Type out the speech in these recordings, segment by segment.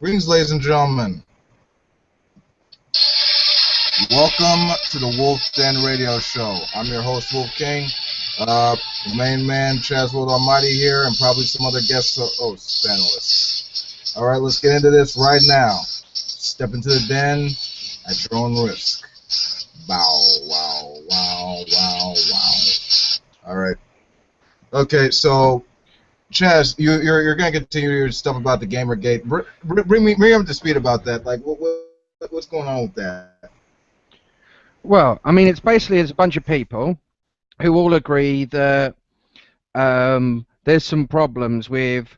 Greetings, ladies and gentlemen. Welcome to the Wolf Den Radio Show. I'm your host, Wolf King. The main man, Chazwold Almighty here, and probably some other guest hosts, panelists. All right, let's get into this right now. Step into the den at your own risk. Bow, wow, wow, wow, wow. All right. Okay, so Chaz, you're gonna continue your stuff about the Gamergate. Bring me up to speed about that. Like, what's going on with that? Well, I mean, it's a bunch of people who all agree that there's some problems with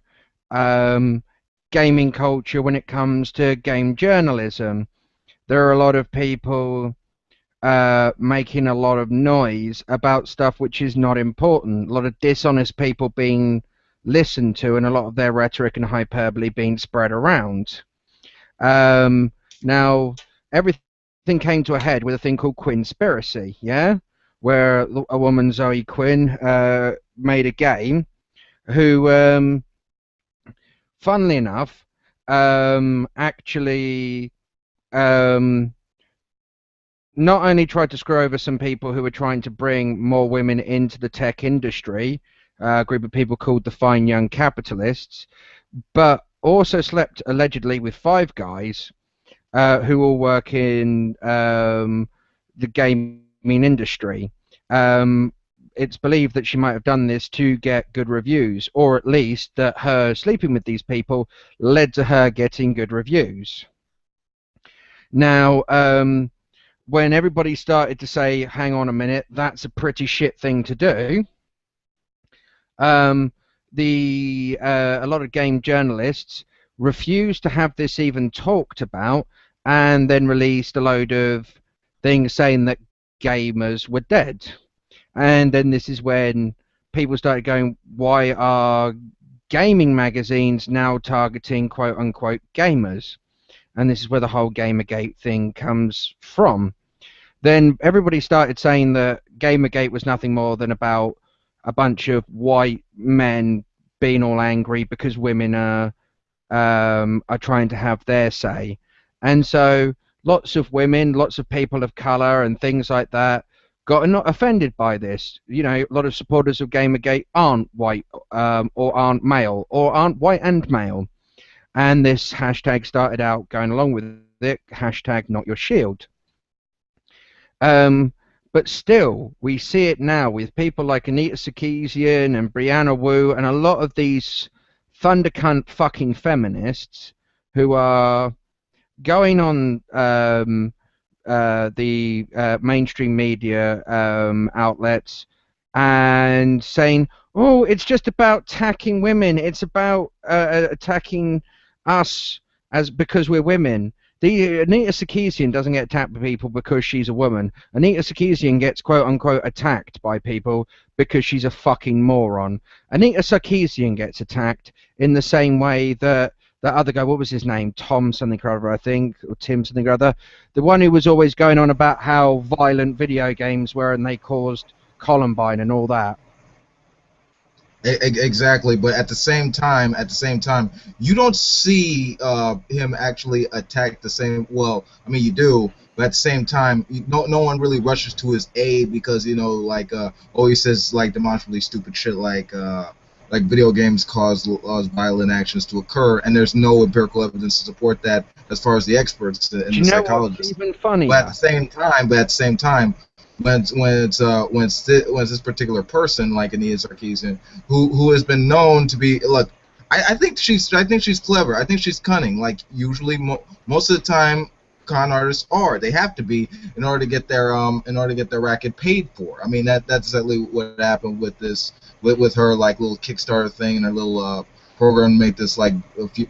gaming culture when it comes to game journalism. There are a lot of people making a lot of noise about stuff which is not important. A lot of dishonest people being listened to, and a lot of their rhetoric and hyperbole being spread around. Now, everything came to a head with a thing called Quinspiracy, yeah? Where a woman, Zoe Quinn, made a game who, funnily enough, actually not only tried to screw over some people who were trying to bring more women into the tech industry, a group of people called the Fine Young Capitalists, but also slept allegedly with 5 guys who all work in the gaming industry. It's believed that she might have done this to get good reviews, or at least that her sleeping with these people led to her getting good reviews. Now, when everybody started to say, hang on a minute, that's a pretty shit thing to do, a lot of game journalists refused to have this even talked about, and then released a load of things saying that gamers were dead. And then this is when people started going, why are gaming magazines now targeting quote-unquote gamers? And this is where the whole Gamergate thing comes from. Then everybody started saying that Gamergate was nothing more than about a bunch of white men being all angry because women are trying to have their say. And so lots of women, lots of people of colour and things like that got not offended by this. You know, a lot of supporters of Gamergate aren't white or aren't male or aren't white and male. And this hashtag started out going along with it, hashtag not your shield. But still, we see it now with people like Anita Sarkeesian and Brianna Wu and a lot of these thundercunt fucking feminists who are going on the mainstream media outlets and saying, oh, it's just about attacking women. It's about attacking us because we're women. Anita Sarkeesian doesn't get attacked by people because she's a woman. Anita Sarkeesian gets quote-unquote attacked by people because she's a fucking moron. Anita Sarkeesian gets attacked in the same way that that other guy, what was his name? Tom something or other, I think, or Tim something or other. The one who was always going on about how violent video games were and they caused Columbine and all that. Exactly, but at the same time, you don't see him actually attack the same. Well, I mean, you do, but at the same time, no one really rushes to his aid because like he says like demonstrably stupid shit like video games cause violent actions to occur, and there's no empirical evidence to support that as far as the experts and the psychologists. Even funnier? But at the same time, when it's this particular person like Anita Sarkeesian who has been known to be I think she's clever. I think she's cunning. Like usually most of the time con artists they have to be in order to get their racket paid for. I mean that's exactly what happened with this with her like little Kickstarter thing and her little program to make this like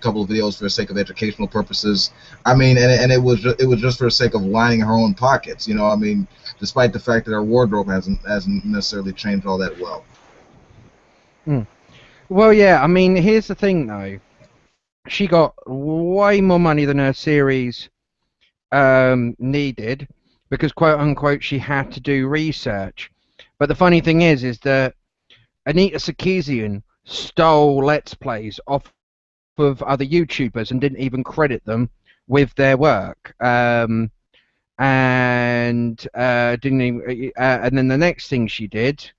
couple of videos for the sake of educational purposes. I mean, and it was just for the sake of lining her own pockets. I mean, despite the fact that her wardrobe hasn't necessarily changed all that well. Well, yeah. I mean, here's the thing though. She got way more money than her series needed because quote unquote she had to do research. But the funny thing is that Anita Sarkeesian stole Let's Plays off of other YouTubers and didn't even credit them with their work. And didn't even, and then the next thing she did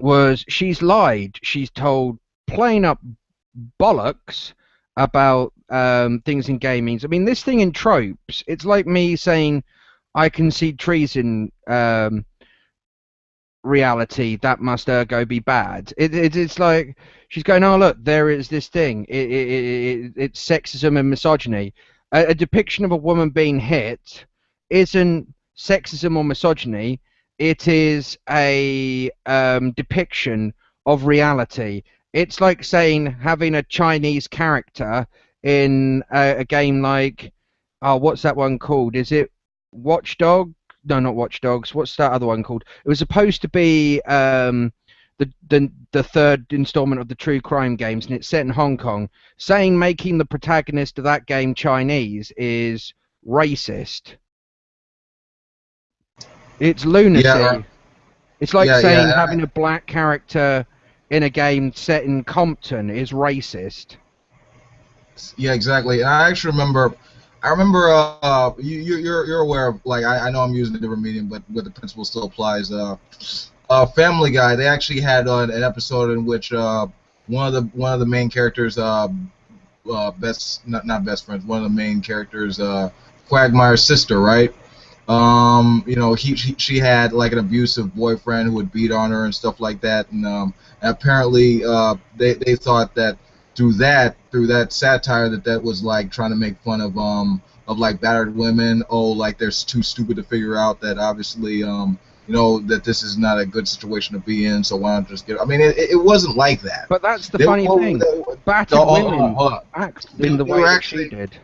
was she's lied. She's told plain up bollocks about things in gaming. I mean, this thing in tropes, it's like me saying I can see trees in reality, that must ergo be bad. It's like she's going, oh look, there is this thing. It's sexism and misogyny. A depiction of a woman being hit isn't sexism or misogyny. It is a depiction of reality. It's like saying having a Chinese character in a game like, oh, what's that one called? Is it Watchdog? No, not Watch Dogs. What's that other one called? It was supposed to be the third installment of the True Crime games, and it's set in Hong Kong. Saying making the protagonist of that game Chinese is racist. It's lunacy. Yeah. It's like saying having a black character in a game set in Compton is racist. Yeah, exactly. And I actually remember. You're aware of, like, I know I'm using a different medium, but the principle still applies. Family Guy, they actually had an episode in which one of the main characters, not best friends, one of the main characters, Quagmire's sister, right? You know, she had like an abusive boyfriend who would beat on her and stuff like that, and apparently they thought that through that satire that was like trying to make fun of like battered women. Oh, like they're too stupid to figure out that obviously you know, that this is not a good situation to be in, so why not just get... I mean, it wasn't like that. But that's the funny thing. Battered women act in the way that she did.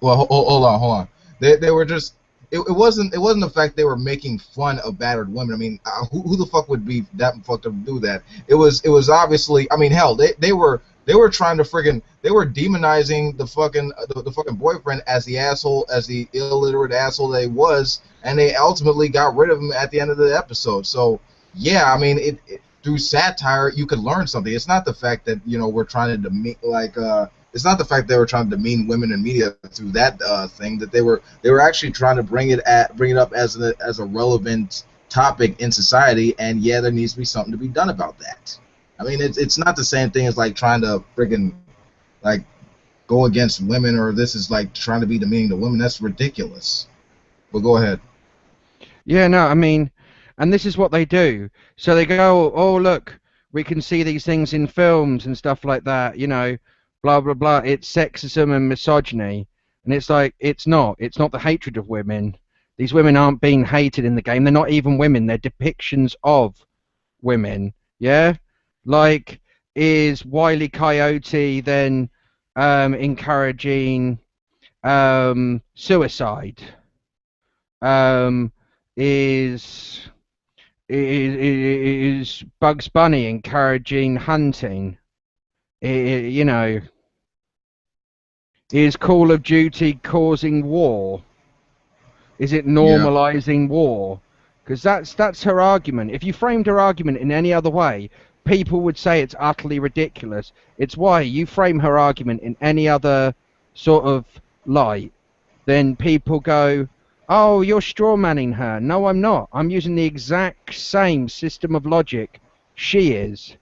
Well, hold on. They were just... It wasn't the fact they were making fun of battered women. I mean, who the fuck would be that fucked up to do that? It was obviously... I mean, hell, they were trying to friggin'... They were demonizing the fucking boyfriend as the asshole, as the illiterate asshole that he was, and they ultimately got rid of him at the end of the episode. So, yeah, I mean, through satire, you could learn something. It's not the fact that, you know, we're trying to demean, like, it's not the fact they were trying to demean women in media through that thing. That they were actually trying to bring it up as a relevant topic in society, and yeah, there needs to be something to be done about that. I mean, it's not the same thing as like trying to friggin' like go against women, or this is like trying to be demeaning to women. That's ridiculous. But go ahead. Yeah, no, I mean, and this is what they do. So they go, oh look, we can see these things in films and stuff like that, you know, blah blah blah. It's sexism and misogyny, and it's like it's not the hatred of women. These women aren't being hated in the game. They're not even women. They're depictions of women. Yeah. Like, is Wile E. Coyote then encouraging suicide? Is Bugs Bunny encouraging hunting? You know, is Call of Duty causing war? Is it normalizing war? Because that's her argument. If you framed her argument in any other way, people would say it's utterly ridiculous. It's why you frame her argument in any other sort of light, then people go, oh, you're strawmanning her. No, I'm not. I'm using the exact same system of logic she is.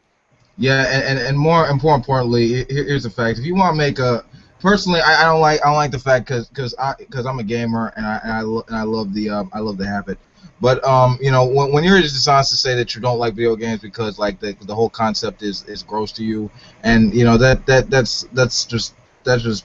Yeah, and more importantly, here's the fact. If you want to make a... Personally, I don't like the fact because I'm a gamer and I love the habit. But you know, when you're just dishonest to say that you don't like video games because like the whole concept is gross to you, and you know that's just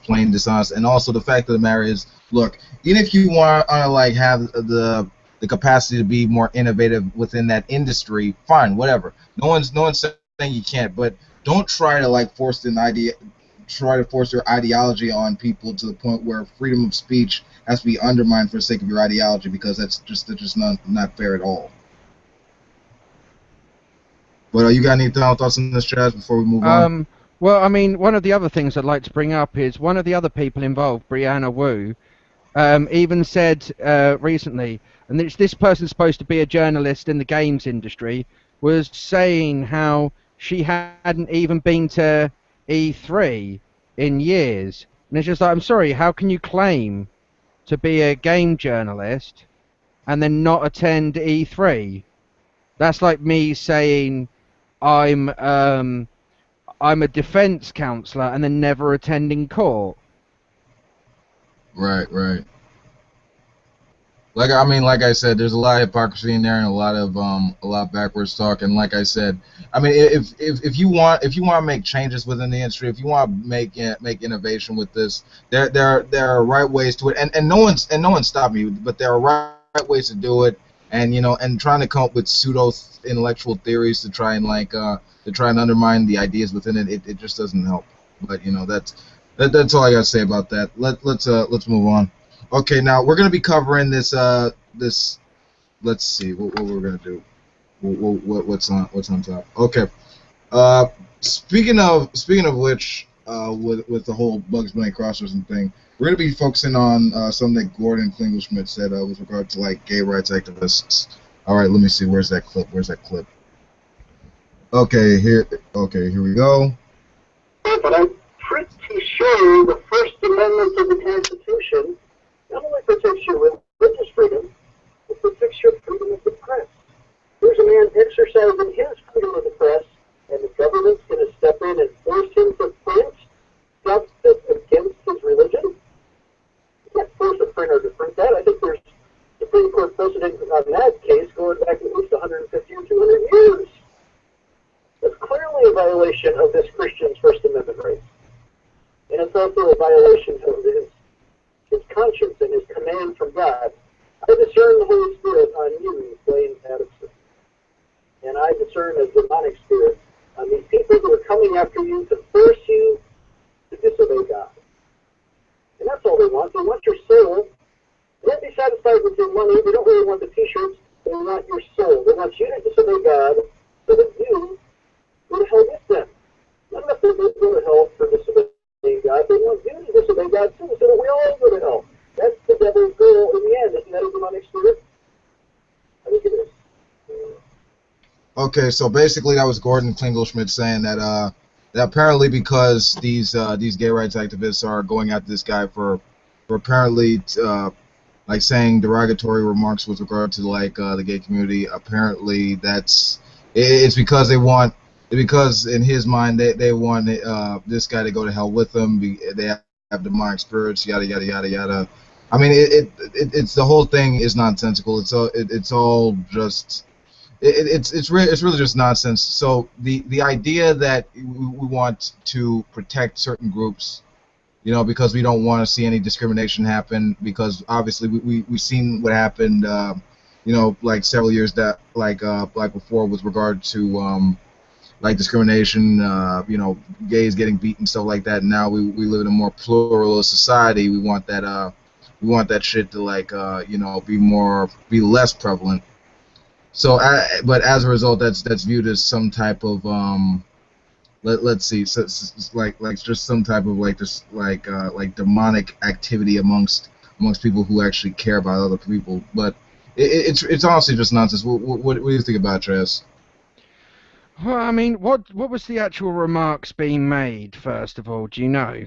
plain dishonest. And also the fact of the matter is, look, even if you want to like have the capacity to be more innovative within that industry, fine, whatever. No one's saying you can't, but don't try to like force your ideology on people to the point where freedom of speech has to be undermined for the sake of your ideology, because that's just not fair at all. But you got any thoughts on this, Chaz, before we move on? Well, I mean, one of the other things I'd like to bring up is one of the other people involved, Brianna Wu, even said recently, and this person's supposed to be a journalist in the games industry, was saying how she hadn't even been to E3 in years. And it's just like, I'm sorry, how can you claim to be a game journalist and then not attend E3? That's like me saying I'm I'm a defense counselor and then never attending court. Right, right. Like I mean, like I said, there's a lot of hypocrisy in there and a lot of backwards talk. And like I said, I mean, if you want to make changes within the industry, if you want to make innovation with this, there are right ways to it. And no one's stopping you, but there are right ways to do it. And and trying to come up with pseudo intellectual theories to try and undermine the ideas within it, it just doesn't help. But that's all I gotta say about that. Let's move on. Okay, now we're gonna be covering this. Let's see what we're gonna do. What's on top? Okay. Speaking of which, with the whole Bugs Bunny crossers thing, we're gonna be focusing on something that Gordon Klingel-Schmidt said with regard to like gay rights activists. All right, let me see. Where's that clip? Okay, here. Okay, here we go. But I'm pretty sure the First Amendment of the Constitution not only protects your religious freedom, it protects your freedom of the press. There's a man exercising his freedom of the press, and the government's going to step in and force him to print stuff that's against his religion? You can't force a printer to print that. I think there's Supreme Court precedent on that case going back at least 150 or 200 years. That's clearly a violation of this Christian's First Amendment rights. And it's also a violation of his conscience and his command from God. I discern the Holy Spirit on you, Blaine Patterson. And I discern a demonic spirit on these people who are coming after you to force you to disobey God. And that's all they want. They want your soul. They won't be satisfied with your money. They don't really want the t-shirts. They want your soul. They want you to disobey God so that you go to hell with them. Not enough that they go to hell for disobeying God. They want you to disobey God too, so that we all go to hell. That's the devil's goal in the end. Isn't that a demonic spirit? I think it is. Okay, so basically that was Gordon Klingel-Schmidt saying that that apparently because these gay rights activists are going after this guy for apparently like saying derogatory remarks with regard to like the gay community. Apparently it's because they want. Because in his mind, they want this guy to go to hell with them. They have demonic spirits, yada yada yada yada. I mean, it's the whole thing is nonsensical. It's all just it's really just nonsense. So the idea that we want to protect certain groups, because we don't want to see any discrimination happen, because obviously we've seen what happened, like several years like before with regard to like discrimination, gays getting beaten, stuff like that. Now we live in a more pluralist society. We want that shit to be less prevalent. So, but as a result, that's viewed as some type of let's see, so it's like just some type of like demonic activity amongst people who actually care about other people. But it's honestly just nonsense. What do you think about it, Trez? Well, I mean, what was the actual remarks being made, first of all? Do you know?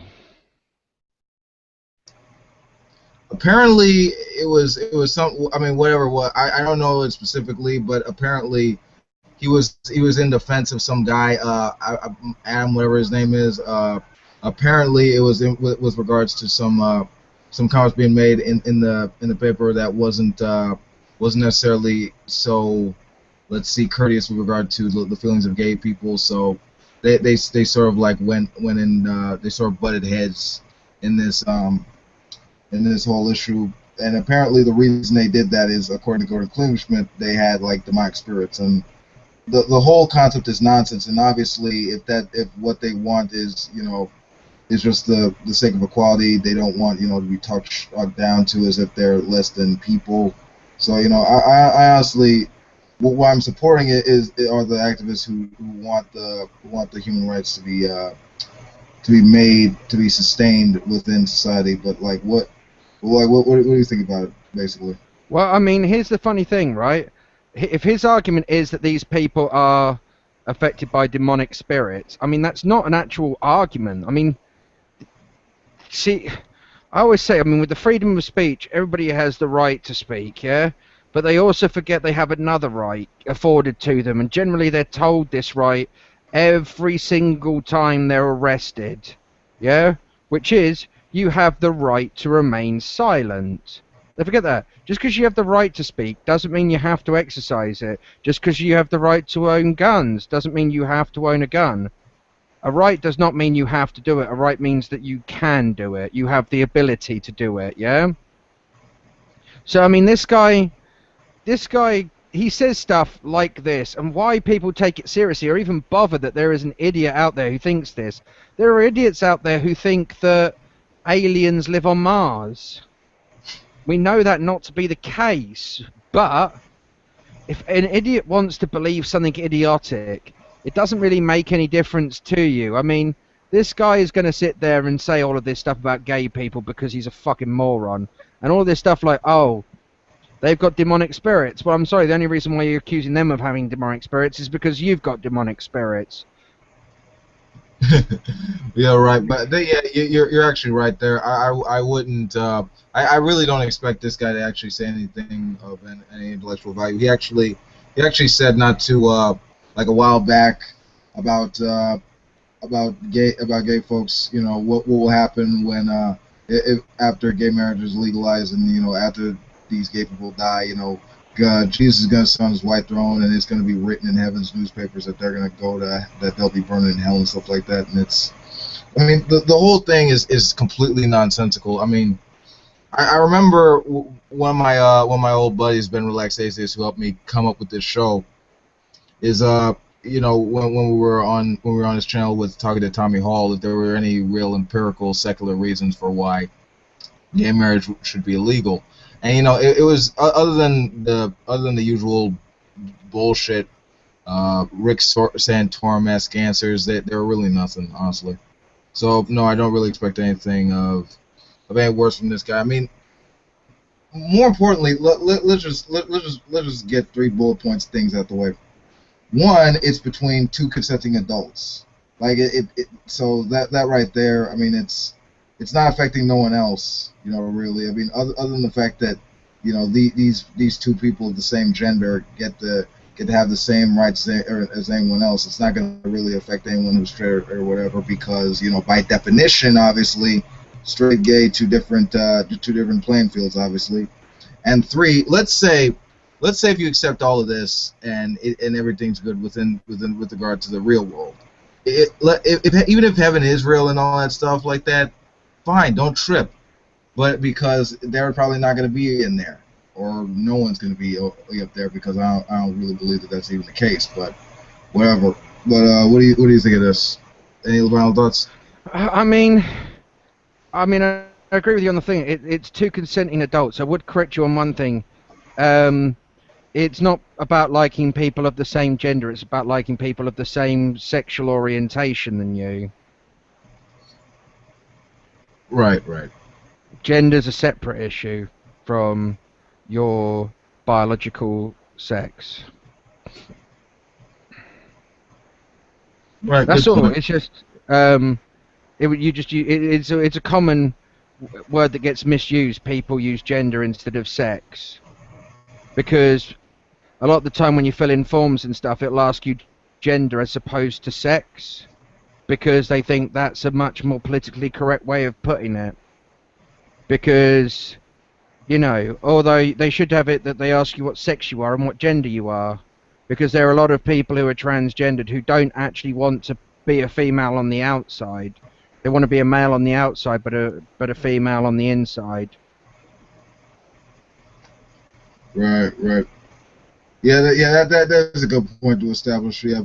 Apparently, it was some. I mean, whatever. I don't know it specifically, but apparently, he was in defense of some guy, Adam, whatever his name is. Apparently, it was with regards to some comments being made in the paper that wasn't necessarily so. Let's see, courteous with regard to the feelings of gay people. So they sort of like went in, they sort of butted heads in this whole issue. And apparently the reason they did that is, according to Gordon Klingel-Schmidt, they had like demonic spirits, and the whole concept is nonsense. And obviously, if what they want is is just the sake of equality, they don't want to be talked down to as if they're less than people. So I honestly. Why I'm supporting it are the activists who want the human rights to be made to be sustained within society. But what do you think about it, basically? Well, I mean, here's the funny thing, right? If his argument is that these people are affected by demonic spirits. I mean, that's not an actual argument. I mean, see, I always say, I mean, with the freedom of speech, everybody has the right to speak, yeah? But they also forget they have another right afforded to them, and generally they're told this right every single time they're arrested, yeah? Which is, you have the right to remain silent. They forget that. Just because you have the right to speak doesn't mean you have to exercise it. Just because you have the right to own guns doesn't mean you have to own a gun. A right does not mean you have to do it. A right means that you can do it. You have the ability to do it, yeah? So, I mean, this guy, he says stuff like this, and why people take it seriously or even bother that there is an idiot out there who thinks this. There are idiots out there who think that aliens live on Mars. We know that not to be the case, but if an idiot wants to believe something idiotic, it doesn't really make any difference to you. I mean, this guy is going to sit there and say all of this stuff about gay people because he's a fucking moron. And all this stuff like, oh, they've got demonic spirits. Well, I'm sorry, the only reason why you're accusing them of having demonic spirits is because you've got demonic spirits. Yeah, right. But yeah, you're actually right there. I wouldn't. I really don't expect this guy to actually say anything of any intellectual value. He actually said not to like a while back about gay folks. You know what will happen when if after gay marriage is legalized and you know after these gay people die. You know, God, Jesus is going to sit on his white throne, and it's going to be written in heaven's newspapers that they're going to go to, that they'll be burning in hell and stuff like that. And it's, I mean, the whole thing is completely nonsensical. I mean, I remember one of my old buddies, Ben Relaxacius, who helped me come up with this show, is you know, when we were on his channel with talking to Tommy Hall, if there were any real empirical secular reasons for why gay marriage should be illegal. And you know, it was other than the usual bullshit, Rick Santorum-esque answers. That there were really nothing, honestly. So no, I don't really expect anything of any worse from this guy. I mean, more importantly, let's just get 3 bullet points things out the way. One, it's between 2 consenting adults. Like so that right there. I mean, it's not affecting no one else, you know, really. I mean, other than the fact that, you know, these 2 people of the same gender get to have the same rights as anyone else. It's not going to really affect anyone who's straight or whatever, because, you know, by definition, obviously, straight, gay, two different playing fields, obviously. And 3, let's say if you accept all of this and everything's good with regard to the real world, even if heaven is real and all that stuff like that. Fine, don't trip, but because they're probably not going to be in there, or no one's going to be up there, because I don't really believe that that's even the case. But whatever. But what do you think of this? Any final thoughts? I mean, I agree with you on the thing. It's 2 consenting adults. I would correct you on one thing. It's not about liking people of the same gender. It's about liking people of the same sexual orientation than you. Right. Gender's a separate issue from your biological sex. Right. That's all. It's just it's a common word that gets misused. People use gender instead of sex because a lot of the time when you fill in forms and stuff, it'll ask you gender as opposed to sex, because they think that's a much more politically correct way of putting it. Because, you know, although they should have it that they ask you what sex you are and what gender you are, because there are a lot of people who are transgendered who don't actually want to be a female on the outside. They want to be a male on the outside, but a female on the inside. Right. Yeah, that is a good point to establish. Yeah.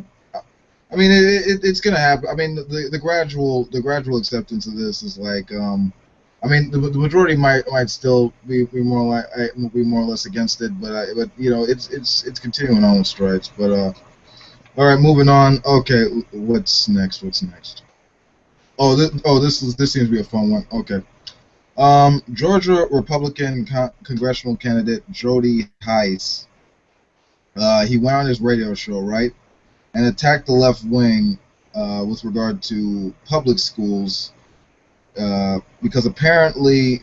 I mean, it's gonna happen. I mean, the gradual acceptance of this is like, I mean, the majority might still be more or less against it, but you know, it's continuing on with strides. But all right, moving on. Okay, what's next? This seems to be a fun one. Okay, Georgia Republican congressional candidate Jody Hice. He went on his radio show, right? and attacked the left wing with regard to public schools because apparently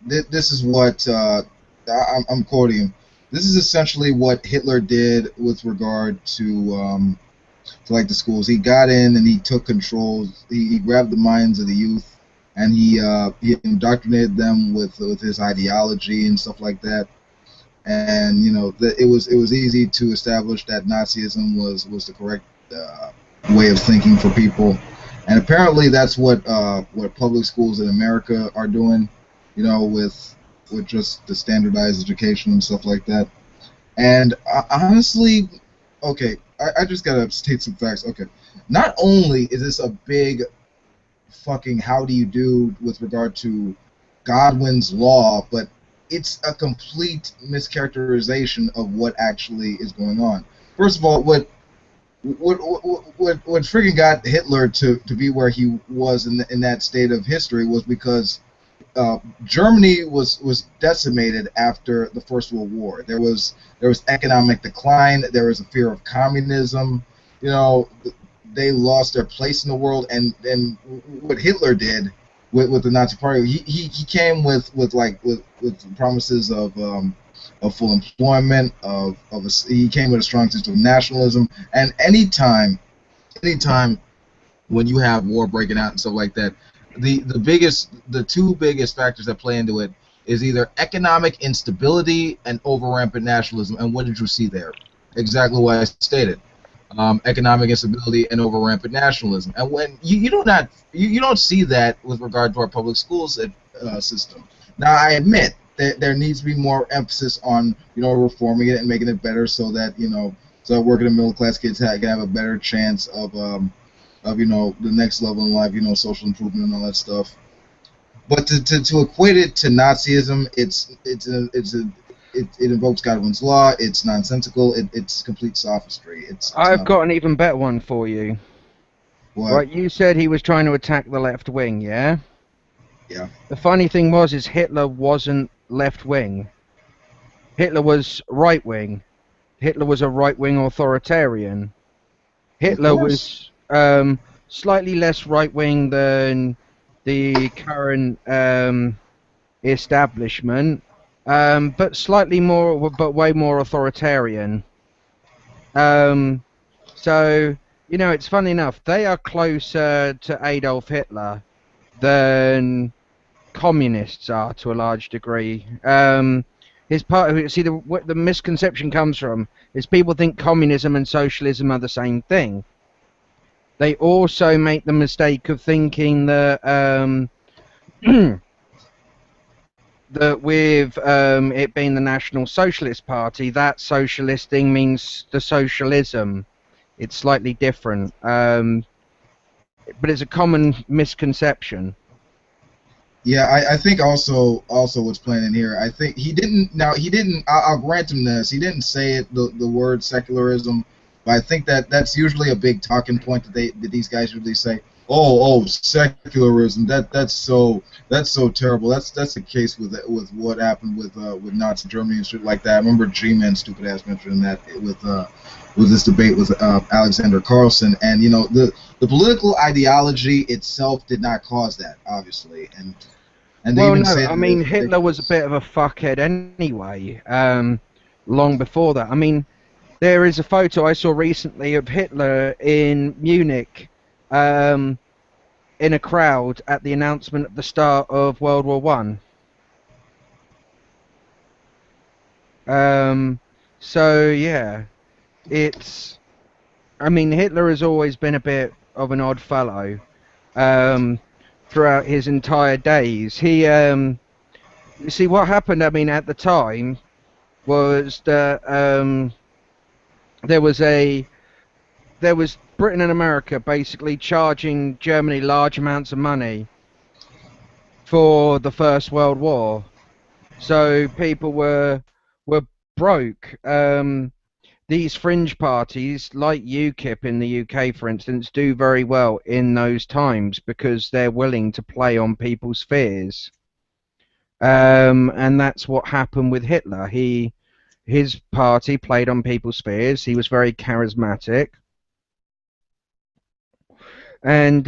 this is what I'm quoting him. This is essentially what Hitler did with regard to like the schools. He got in and he took control. He grabbed the minds of the youth, and he indoctrinated them with his ideology and stuff like that. And you know, it was easy to establish that Nazism was the correct way of thinking for people. And apparently, that's what public schools in America are doing. You know, with just the standardized education and stuff like that. And honestly, okay, I just gotta state some facts. Okay, not only is this a big fucking how do you do with regard to Godwin's law, but it's a complete mischaracterization of what actually is going on. First of all, what freaking got Hitler to be where he was in that state of history was because Germany was decimated after the First World War. There was economic decline. There was a fear of communism. You know, they lost their place in the world. And what Hitler did with the Nazi Party, he came with promises of full employment. He came with a strong sense of nationalism. And anytime when you have war breaking out and stuff like that, the two biggest factors that play into it is either economic instability and over rampant nationalism. And what did you see there? Exactly what I stated: economic instability and over rampant nationalism. And when you don't see that with regard to our public schools system. Now, I admit that there needs to be more emphasis on reforming it and making it better, so that so working and middle class kids can have a better chance of the next level in life, social improvement and all that stuff. But to equate it to Nazism, it invokes Godwin's law. It's nonsensical. It's complete sophistry. I've got an even better one for you. What? Right, you said he was trying to attack the left wing, yeah? Yeah. The funny thing is Hitler wasn't left wing. Hitler was right wing. Hitler was a right wing authoritarian. Hitler was slightly less right-wing than the current establishment, but slightly more, but way more authoritarian. So, it's funny enough, they are closer to Adolf Hitler than communists are to a large degree. What the misconception comes from is people think communism and socialism are the same thing. They also make the mistake of thinking that that with it being the National Socialist Party, that socialisting means the socialism. It's slightly different, but it's a common misconception. Yeah, I think also what's playing in here. I think he didn't. I'll grant him this. He didn't say it the word secularism. But I think that's usually a big talking point that these guys usually say. Oh, secularism. That's so terrible. That's the case with what happened with Nazi Germany and shit like that. I remember G-Man stupid ass mentioning that with this debate with Alexander Carlson, and the political ideology itself did not cause that, obviously, and they well, even no, say I mean Hitler was a bit of a fuckhead anyway. Long before that, I mean. There is a photo I saw recently of Hitler in Munich in a crowd at the announcement at the start of World War I. So, yeah, I mean, Hitler has always been a bit of an odd fellow throughout his entire days. He, you see, what happened, I mean, at the time was that... There was Britain and America basically charging Germany large amounts of money for the First World War, so people were broke. These fringe parties, like UKIP in the UK, for instance, do very well in those times because they're willing to play on people's fears, and that's what happened with Hitler. His party played on people's fears. He was very charismatic. And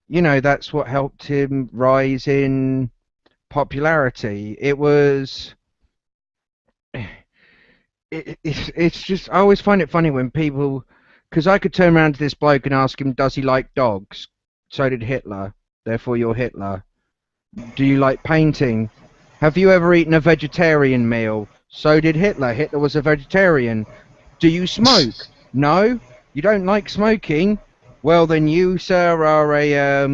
you know, that's what helped him rise in popularity. It was. It's just I always find it funny when people, because I could turn around to this bloke and ask him, does he like dogs? So did Hitler. Therefore, you're Hitler. Do you like painting? Have you ever eaten a vegetarian meal? So did Hitler. Hitler was a vegetarian. Do you smoke? No. You don't like smoking? Well, then you, sir, are a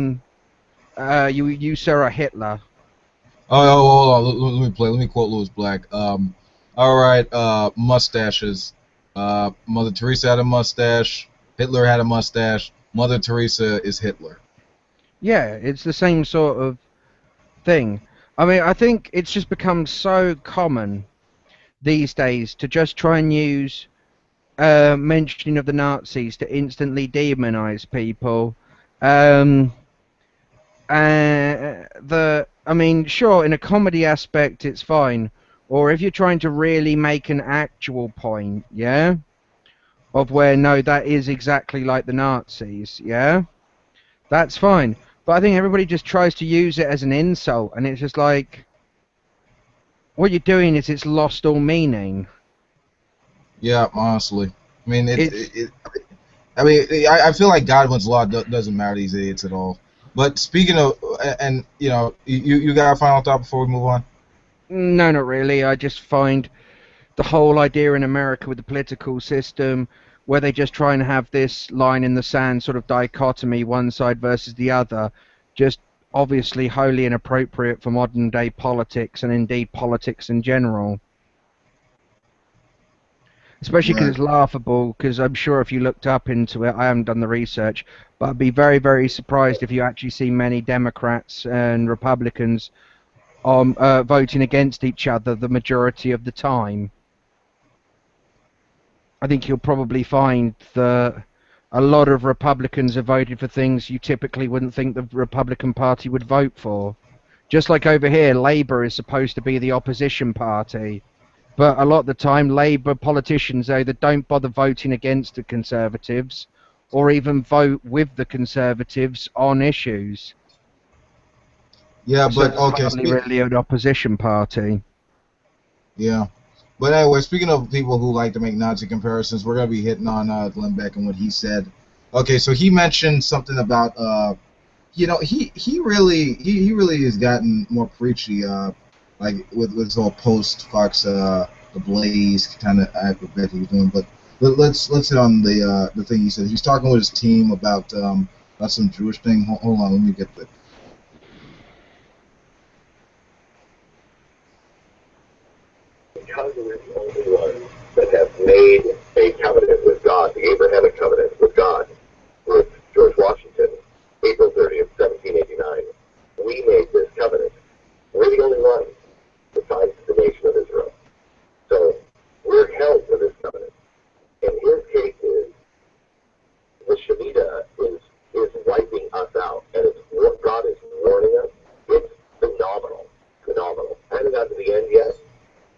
you sir are Hitler. Oh, hold on. Let me quote Louis Black. All right. Mustaches. Mother Teresa had a mustache. Hitler had a mustache. Mother Teresa is Hitler. Yeah, it's the same sort of thing. I mean, I think it's just become so common these days to just try and use mentioning of the Nazis to instantly demonize people. I mean, sure, in a comedy aspect, it's fine. Or if you're trying to really make an actual point, yeah, of where, no, that is exactly like the Nazis, yeah, that's fine. But I think everybody just tries to use it as an insult, and it's just like, what you're doing is it's lost all meaning. Yeah, honestly. I mean, I feel like Godwin's law doesn't matter to these idiots at all. But speaking of, and you know, you got a final thought before we move on? No, not really. I just find the whole idea in America with the political system, where they just try and have this line in the sand sort of dichotomy, one side versus the other, just obviously wholly inappropriate for modern day politics and indeed politics in general. Especially because Right. it's laughable, because I'm sure if you looked up into it, I haven't done the research, but I'd be very, very surprised if you actually see many Democrats and Republicans voting against each other the majority of the time. I think you'll probably find that a lot of Republicans have voted for things you typically wouldn't think the Republican Party would vote for. Just like over here, Labour is supposed to be the opposition party. But a lot of the time, Labour politicians either don't bother voting against the Conservatives or even vote with the Conservatives on issues. Yeah, So but okay. it's hardly really an opposition party. Yeah. But anyway, speaking of people who like to make Nazi comparisons, we're gonna be hitting on Glenn Beck and what he said. Okay, so he mentioned something about you know, he really has gotten more preachy like with his whole post Fox the Blaze kind of act that he was doing. But let's hit on the thing he said. He's talking with his team about some Jewish thing. Hold on, let me get the. Because we're the only ones that have made a covenant with God, the Abrahamic covenant with God, with George Washington, April 30th, 1789. We made this covenant. We're the only ones besides the nation of Israel. So we're held to this covenant. And his case is the Shemitah is wiping us out. And it's what God is warning us. It's phenomenal. Phenomenal. I haven't got to the end yet.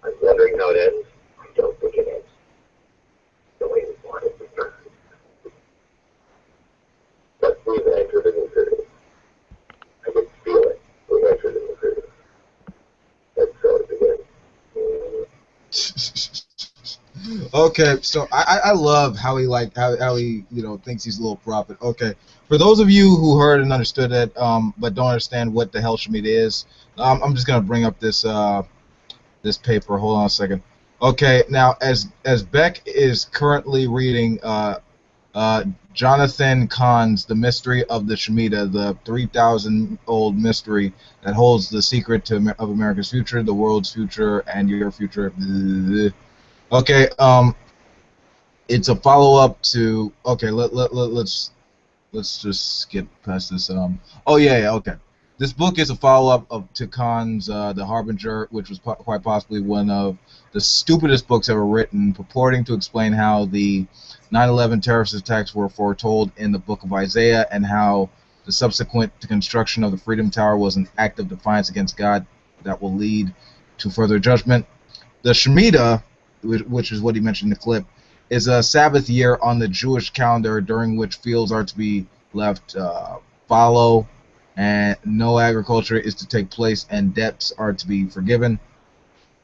I'm wondering how it ends. I don't think it ends the way we want it to start. But we've entered a new period. I can feel it. We've entered a new period. That's how it begins. Okay, so I love how he thinks he's a little prophet. Okay, for those of you who heard and understood it but don't understand what the hell Shemitah is, I'm just gonna bring up this this paper. Hold on a second. Okay, now as Beck is currently reading Jonathan Cahn's The Mystery of the Shemitah, the 3,000-old mystery that holds the secret of America's future, the world's future, and your future. Okay, it's a follow-up to. Okay, let's just skip past this. Oh yeah, okay. This book is a follow-up to Cahn's The Harbinger, which was quite possibly one of the stupidest books ever written, purporting to explain how the 9/11 terrorist attacks were foretold in the book of Isaiah and how the subsequent construction of the Freedom Tower was an act of defiance against God that will lead to further judgment. The Shemitah, which is what he mentioned in the clip, is a Sabbath year on the Jewish calendar during which fields are to be left fallow, and no agriculture is to take place, and debts are to be forgiven.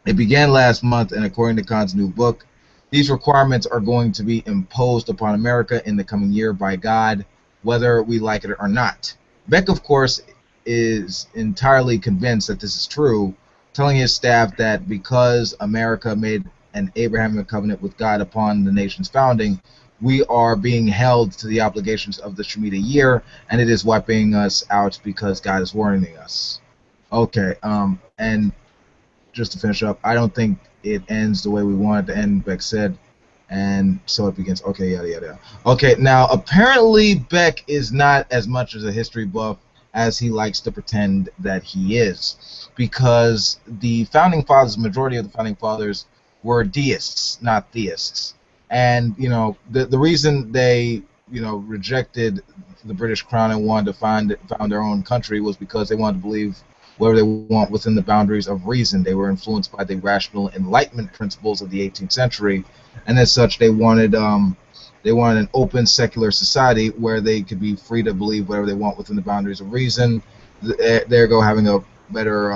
It began last month, and according to Khan's new book, these requirements are going to be imposed upon America in the coming year by God, whether we like it or not. Beck, of course, is entirely convinced that this is true, telling his staff that because America made an Abrahamic covenant with God upon the nation's founding, we are being held to the obligations of the Shemitah year, and it is wiping us out because God is warning us. Okay, and just to finish up, I don't think it ends the way we want it to end, Beck said, and so it begins. Okay, yada yada. Okay, now apparently Beck is not as much as a history buff as he likes to pretend that he is, because the founding fathers, majority of the founding fathers, were deists, not theists. And the reason they rejected the British Crown and wanted to found their own country was because they wanted to believe whatever they want within the boundaries of reason. They were influenced by the rational Enlightenment principles of the 18th century, and as such, they wanted an open secular society where they could be free to believe whatever they want within the boundaries of reason. There go having a better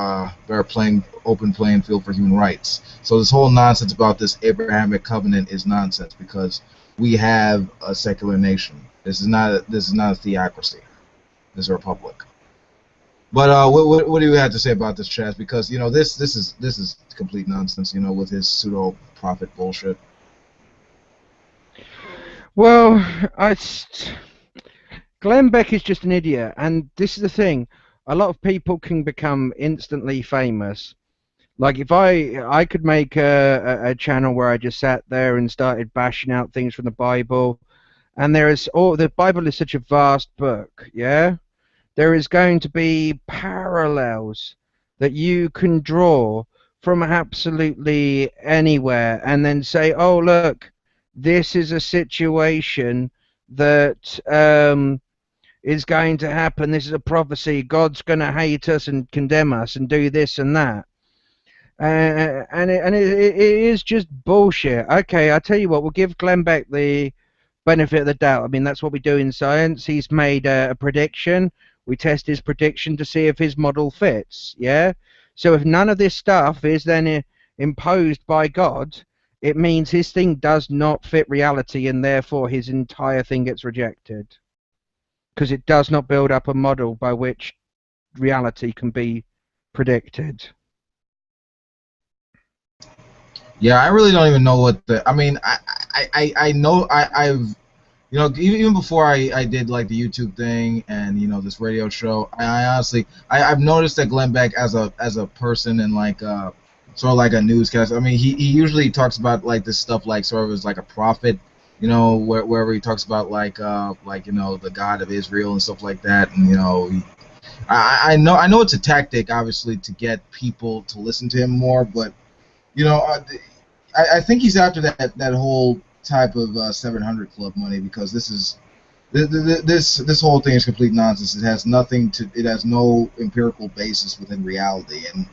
open playing field for human rights. So this whole nonsense about this Abrahamic covenant is nonsense, because we have a secular nation. This is not a theocracy. This is a republic. But what do you have to say about this, Chaz? Because this is complete nonsense. With his pseudo prophet bullshit. Well, Glenn Beck is just an idiot, and this is the thing. A lot of people can become instantly famous. Like if I could make a channel where I just sat there and started bashing out things from the Bible, and the Bible is such a vast book, yeah? There is going to be parallels that you can draw from absolutely anywhere, and then say, oh look, this is a situation that is going to happen. This is a prophecy. God's going to hate us and condemn us and do this and that. And it is just bullshit. Okay, I tell you what, we'll give Glenn Beck the benefit of the doubt. I mean, that's what we do in science. He's made a prediction. We test his prediction to see if his model fits. Yeah. So if none of this stuff is then imposed by God, it means his thing does not fit reality, and therefore his entire thing gets rejected. Because it does not build up a model by which reality can be predicted. Yeah, I really don't even know what the. I mean, I know I've even before I did like the YouTube thing and this radio show, I honestly I've noticed that Glenn Beck as a person and like sort of like a newscaster. I mean, he usually talks about like this stuff like sort of as like a prophet. Wherever he talks about like the God of Israel and stuff like that, and I know it's a tactic, obviously, to get people to listen to him more, but I think he's after that whole type of 700 Club money, because this whole thing is complete nonsense. It has no empirical basis within reality, and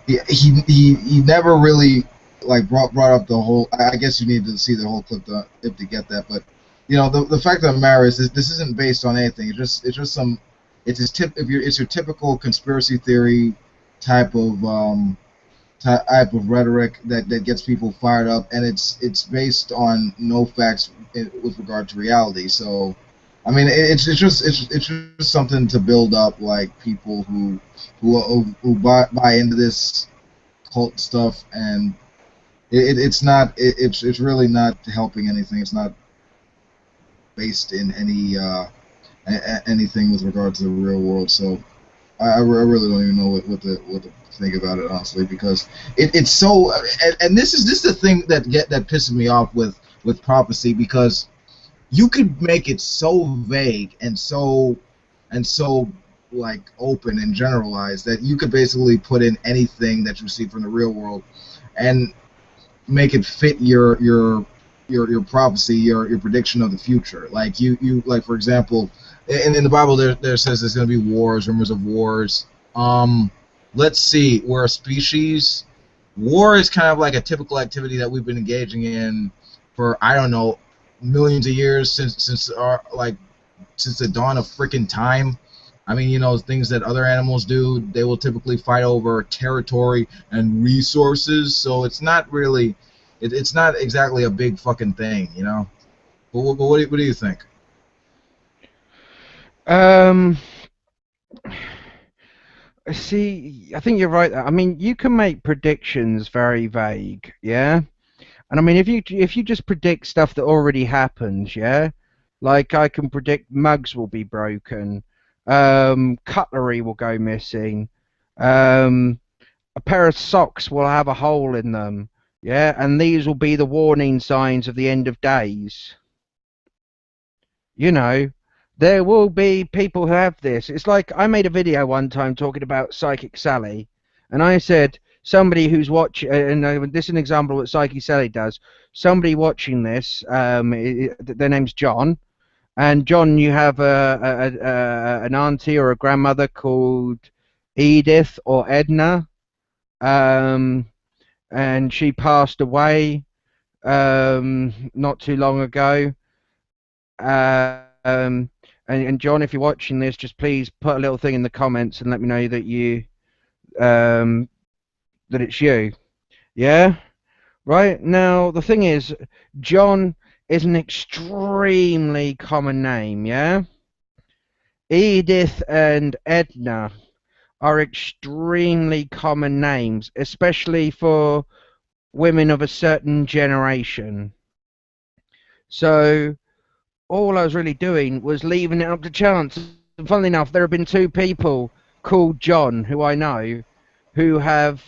he never really like brought up the whole. I guess you need to see the whole clip to get that. But the fact of the matter is this isn't based on anything. It's just some. It's your typical conspiracy theory type of rhetoric that gets people fired up, and it's based on no facts with regard to reality. So, I mean, it's just something to build up like people who buy into this cult stuff, and it's really not helping anything. It's not based in anything with regard to the real world. So I really don't even know what to think about it, honestly, because it's so. And this is the thing that pisses me off with prophecy, because you could make it so vague and so like open and generalized that you could basically put in anything that you see from the real world and make it fit your prophecy, your prediction of the future. Like you like, for example, in the Bible there says there's going to be wars, rumors of wars. Let's see, we're a species. War is kind of like a typical activity that we've been engaging in for I don't know millions of years since since the dawn of freaking time. I mean, you know, things that other animals do, they will typically fight over territory and resources. So it's not really, it's not exactly a big fucking thing, you know. But what do you think? Um, See, I think you're right. I mean, you can make predictions very vague, yeah. And I mean, if you just predict stuff that already happens, yeah, like I can predict mugs will be broken, cutlery will go missing, um, a pair of socks will have a hole in them, yeah, and these will be the warning signs of the end of days. You know, there will be people who have this. It's like I made a video one time talking about Psychic Sally, and I said somebody who's watching, and this is an example of what Psychic Sally does. Somebody watching this, their name's John, and John, you have an auntie or a grandmother called Edith or Edna, um, and she passed away not too long ago. And John, if you're watching this, just please put a little thing in the comments and let me know that that it's you. Yeah? Right? Now, the thing is, John is an extremely common name, yeah? Edith and Edna are extremely common names, especially for women of a certain generation. So all I was really doing was leaving it up to chance. And funnily enough, there have been two people called John who I know who have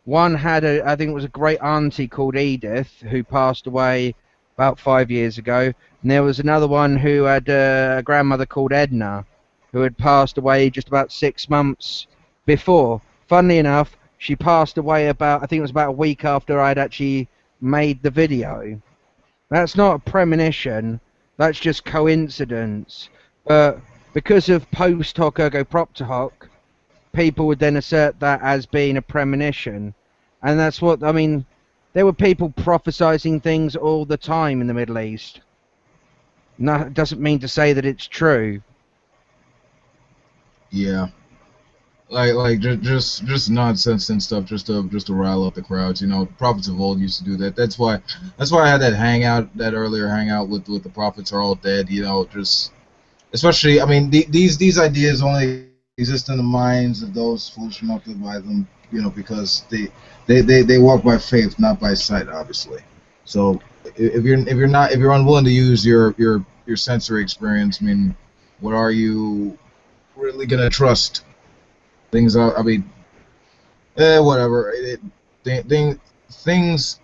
one had I think it was a great auntie called Edith who passed away about 5 years ago, and there was another one who had a grandmother called Edna who had passed away just about 6 months before. Funnily enough, she passed away I think it was about a week after I'd actually made the video. That's not a premonition, that's just coincidence. But because of post hoc ergo propter hoc, people would then assert that as being a premonition. And that's what, I mean, there were people prophesizing things all the time in the Middle East. No, it doesn't mean to say that it's true. Yeah. Like just nonsense and stuff just to rile up the crowds. You know, prophets of old used to do that. That's why I had that earlier hangout with the prophets are all dead. You know, just especially I mean these ideas only exist in the minds of those foolish enough to buy them. You know, because they walk by faith, not by sight, obviously. So if you're unwilling to use your sensory experience, I mean, what are you really gonna trust? Things are, I mean, whatever. Things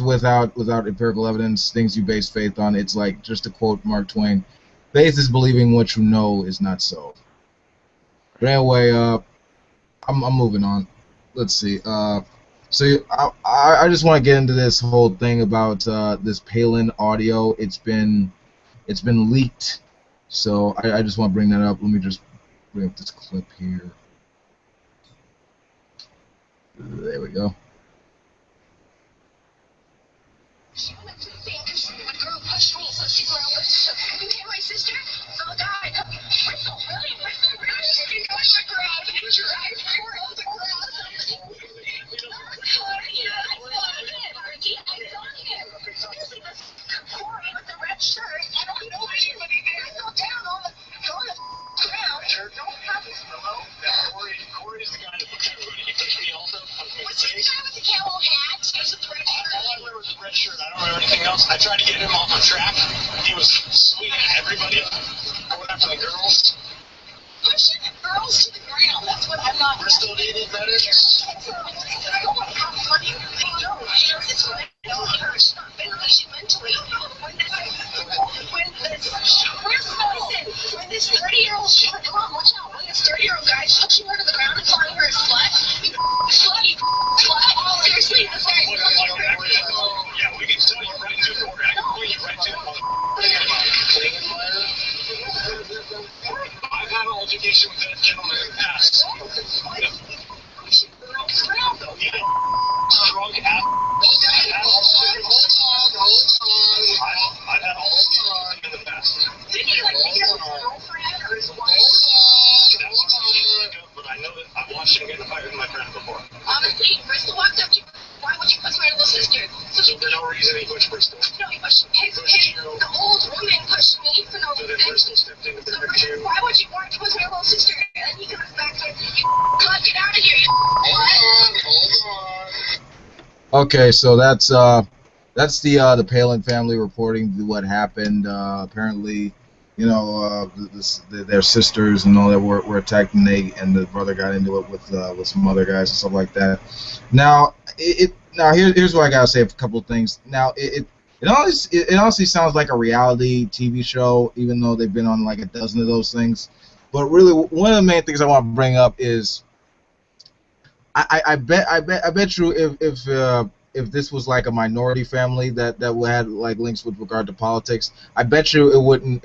without empirical evidence, things you base faith on. It's like, just to quote Mark Twain, faith is believing what you know is not so. But anyway, I'm moving on. Let's see. So I just want to get into this whole thing about this Palin audio. It's been leaked, so I just want to bring that up. Let me just bring up this clip here. There we go. Corey's the guy that puts everybody. He also what's the guy with the camo hat? Is it the red shirt? All I remember was the red shirt. I don't remember anything else. I tried to get him off the track. He was swinging at everybody, going after the girls. Pushing the girls to the ground. That's what I'm not. Bristol, do you need better? I don't want to have funny. No, it's right. It hurts mentally. When this 30-year-old, Mom, watch out. When this 30-year-old guy's pushing her to the ground and calling her a slut, you slut, you slut. Seriously, this guy. Yeah, we can tell you right to the order. I can point you right to the I've had an altercation with that gentleman in the past. Drunk ass. Okay, so that's the Palin family reporting what happened. Apparently, their sisters and all that were attacked, and the brother got into it with some other guys and stuff like that. Now, here's what I gotta say. A couple of things. Now, it honestly sounds like a reality TV show, even though they've been on like a dozen of those things. But really, one of the main things I want to bring up is I bet you if this was like a minority family that had like links with regard to politics, I bet you it wouldn't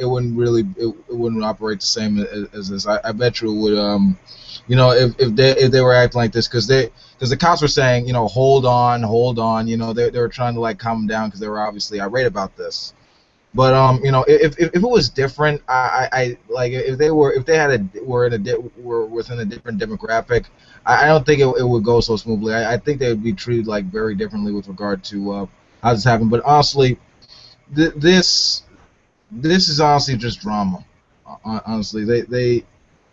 operate the same as this. I bet you it would if they were acting like this because the cops were saying hold on, they were trying to like calm them down because they were obviously irate about this. But if it was different, I like if they were within a different demographic, I don't think it would go so smoothly. I think they would be treated like very differently with regard to how this happened. But honestly, this is honestly just drama. Honestly,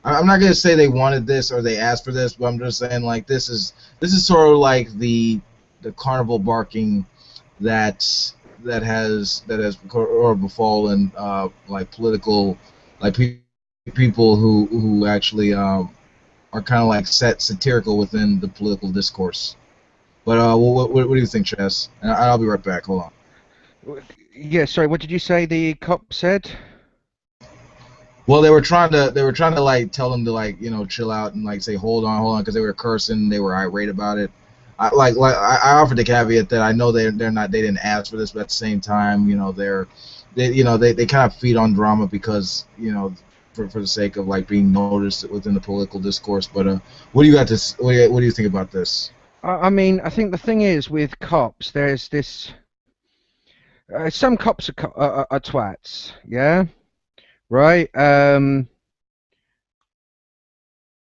I'm not gonna say they wanted this or they asked for this, but I'm just saying like this is sort of like the carnival barking that that has or befallen like political like people who actually are kind of like satirical within the political discourse. But what do you think, Chess? And I'll be right back. Hold on. Yeah, sorry, what did you say the cop said? Well, they were trying to like tell them to like chill out and like say hold on because they were cursing, they were irate about it. I offered the caveat that I know they didn't ask for this, but at the same time they kind of feed on drama because for the sake of like being noticed within the political discourse. But what do you got to what do you think about this? I mean, I think the thing is with cops, there's this. Some cops are twats, yeah, right.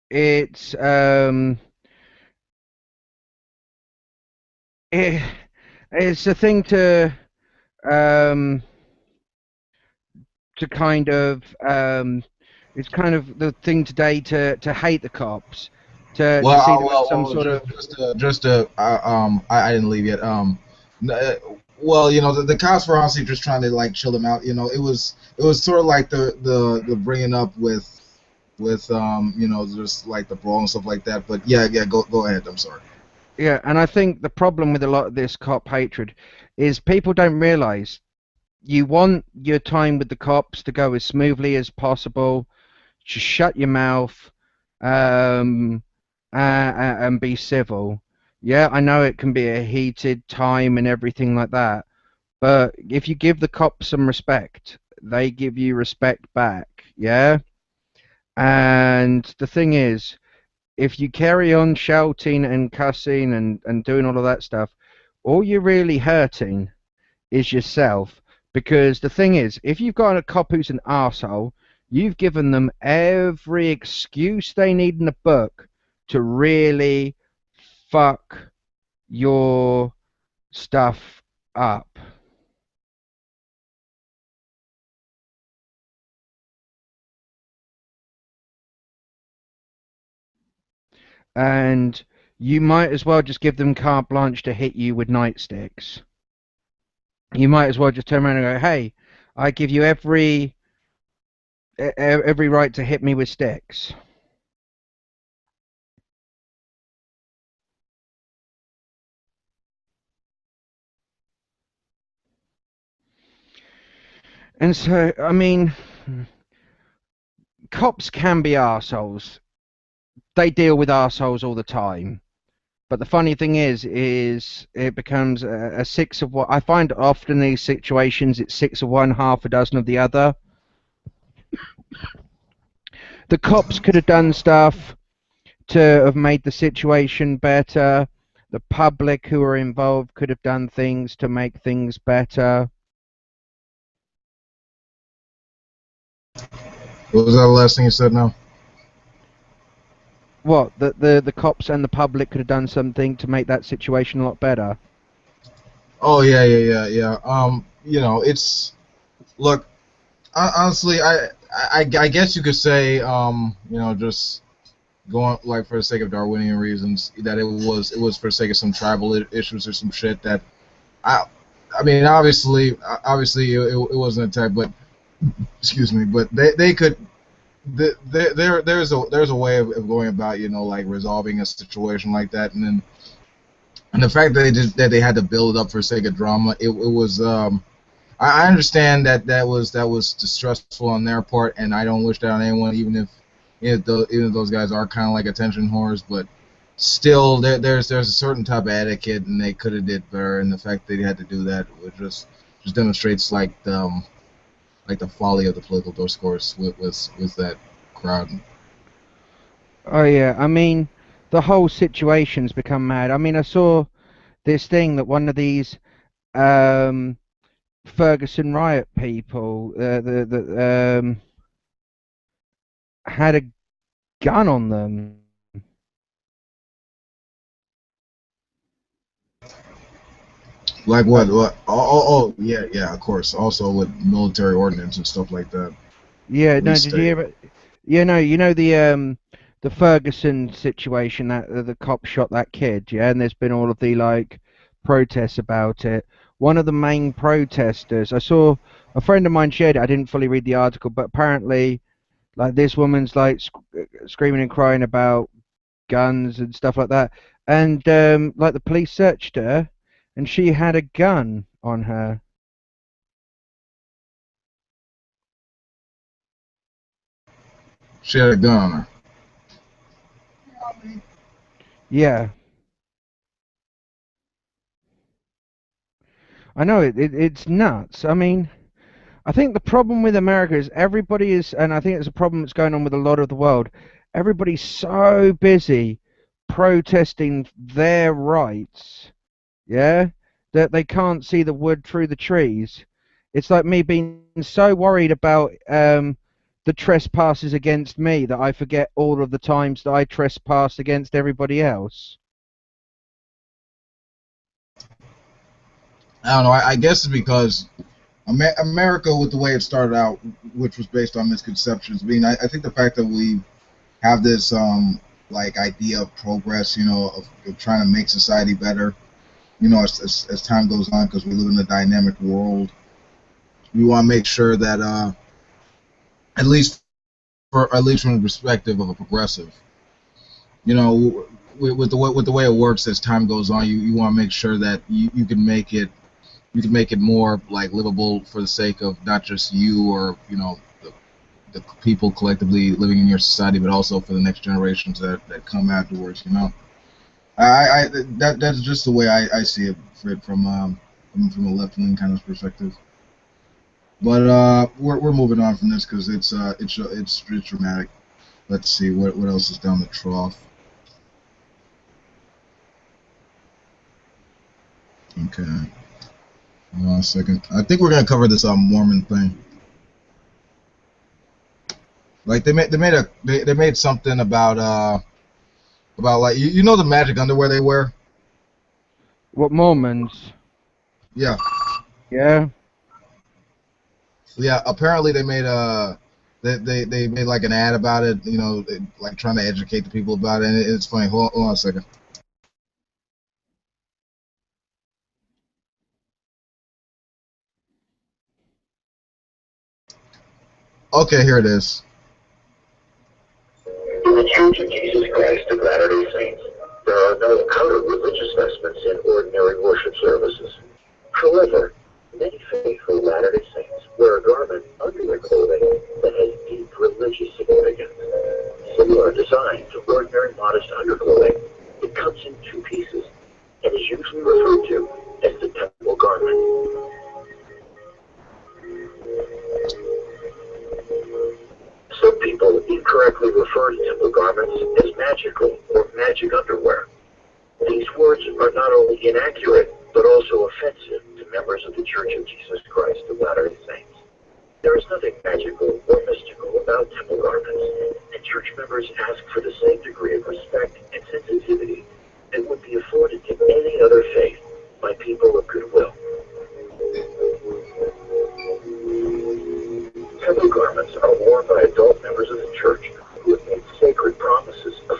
It's it, it's a thing um to kind of it's kind of the thing today to hate the cops, to see them as some sort of. I didn't leave yet. Well, the cops were honestly just trying to like chill them out. It was sort of like the bringing up with just like the brawl and stuff like that. But yeah, go ahead. I'm sorry. Yeah, and I think the problem with a lot of this cop hatred is people don't realize you want your time with the cops to go as smoothly as possible. Just shut your mouth, um, and be civil. Yeah, I know it can be a heated time and everything like that, but if you give the cops some respect, they give you respect back. Yeah, and the thing is, if you carry on shouting and cussing and doing all of that stuff, all you're really hurting is yourself. Because the thing is, if you've got a cop who's an arsehole, you've given them every excuse they need in the book to really fuck your stuff up. And you might as well just give them carte blanche to hit you with nightsticks. You might as well just turn around and go, hey, I give you every right to hit me with sticks. And so, I mean, cops can be arseholes. They deal with arseholes all the time. But the funny thing is it becomes a six of what I find often in these situations. It's six of one, half a dozen of the other. The cops could have done stuff to have made the situation better. The public who are involved could have done things to make things better. What was that last thing you said now? What, the cops and the public could have done something to make that situation a lot better? Oh yeah. It's look. Honestly, I guess you could say just going like for the sake of Darwinian reasons, that it was for the sake of some tribal issues or some shit that I I mean obviously it wasn't a type, but excuse me, but they could there's a way of going about, like resolving a situation like that. And the fact that they had to build it up for the sake of drama, it was I understand that was distressful on their part, and I don't wish that on anyone, even if those guys are kind of like attention whores. But still, there's a certain type of etiquette, and they could have did better. And the fact that they had to do that was just demonstrates like the folly of the political discourse with that crowd. Oh yeah, I mean, the whole situation's become mad. I mean, I saw this thing that one of these um, Ferguson riot people, had a gun on them. Like what? Like, What? Oh, yeah, yeah. Of course. Also with military ordnance and stuff like that. yeah, no, Police did you state. hear it? Yeah, no, you know the Ferguson situation that the cop shot that kid, yeah, and there's been all of the like protests about it. One of the main protesters, I saw a friend of mine shared it. I didn't fully read the article, but apparently, like this woman's like screaming and crying about guns and stuff like that, and like the police searched her, and she had a gun on her. She had a gun on her. Yeah, I know it's nuts. I mean, I think the problem with America is everybody is, and I think it's a problem that's going on with a lot of the world. Everybody's so busy protesting their rights, yeah, that they can't see the wood through the trees. It's like me being so worried about the trespasses against me that I forget all of the times that I trespass against everybody else. I don't know. I guess it's because America, with the way it started out, which was based on misconceptions. I mean, I think the fact that we have this like idea of progress, of trying to make society better, as time goes on, because we live in a dynamic world. We want to make sure that at least from the perspective of a progressive, you know, with the way it works as time goes on, you want to make sure that you can make it more like livable for the sake of not just you or the people collectively living in your society, but also for the next generations that come afterwards. That's just the way I see it, Fred, from a left wing kind of perspective. But we're moving on from this because it's dramatic. Let's see what else is down the trough. Okay, hold on a second. I think we're gonna cover this Mormon thing. Like they made something about like the magic underwear they wear. What Mormons? Yeah, Yeah. yeah. Apparently they made like an ad about it. Like trying to educate the people about it. And it's funny. Hold on a second. Okay, here it is. In the Church of Jesus Christ of Latter-day Saints, there are no outer religious vestments in ordinary worship services. However, many faithful Latter-day Saints wear a garment under their clothing that has deep religious significance. Similar design to ordinary modest underclothing, it comes in two pieces and is usually referred to as the temple garment. Some people incorrectly refer to temple garments as magical or magic underwear. These words are not only inaccurate, but also offensive to members of the Church of Jesus Christ of Latter-day Saints. There is nothing magical or mystical about temple garments, and church members ask for the same degree of respect and sensitivity that would be afforded to any other faith by people of goodwill. Temple garments are worn by adult members of the church who have made sacred promises of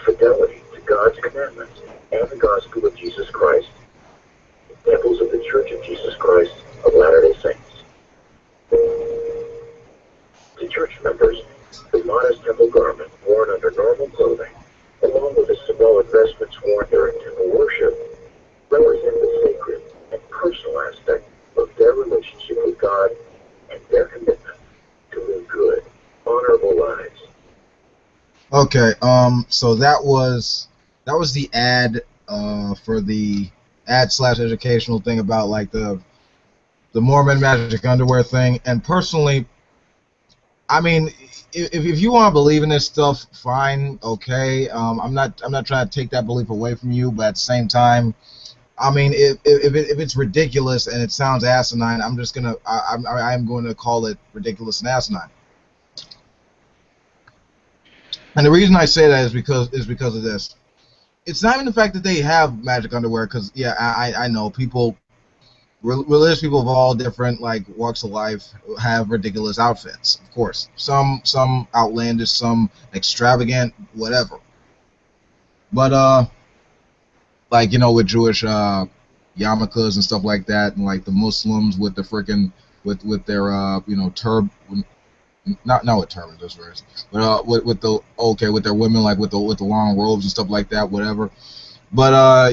typical garment worn under normal clothing, along with the symbolic vestments worn during temple worship, represent the sacred and personal aspect of their relationship with God and their commitment to live good, honorable lives. Okay, so that was the ad for the ad/educational thing about like the Mormon magic underwear thing. And personally, I mean, if you want to believe in this stuff, fine, okay. I'm not trying to take that belief away from you, but at the same time, I mean, if it's ridiculous and it sounds asinine, I'm going to call it ridiculous and asinine. And the reason I say that is because of this. It's not even the fact that they have magic underwear, because yeah, I know people, religious people of all different like walks of life have ridiculous outfits. Of course, some outlandish, some extravagant, whatever. But like with Jewish yarmulkes and stuff like that, and like the Muslims with the freaking with their not with turbans, those words, but with their women, like with the long robes and stuff like that, whatever. But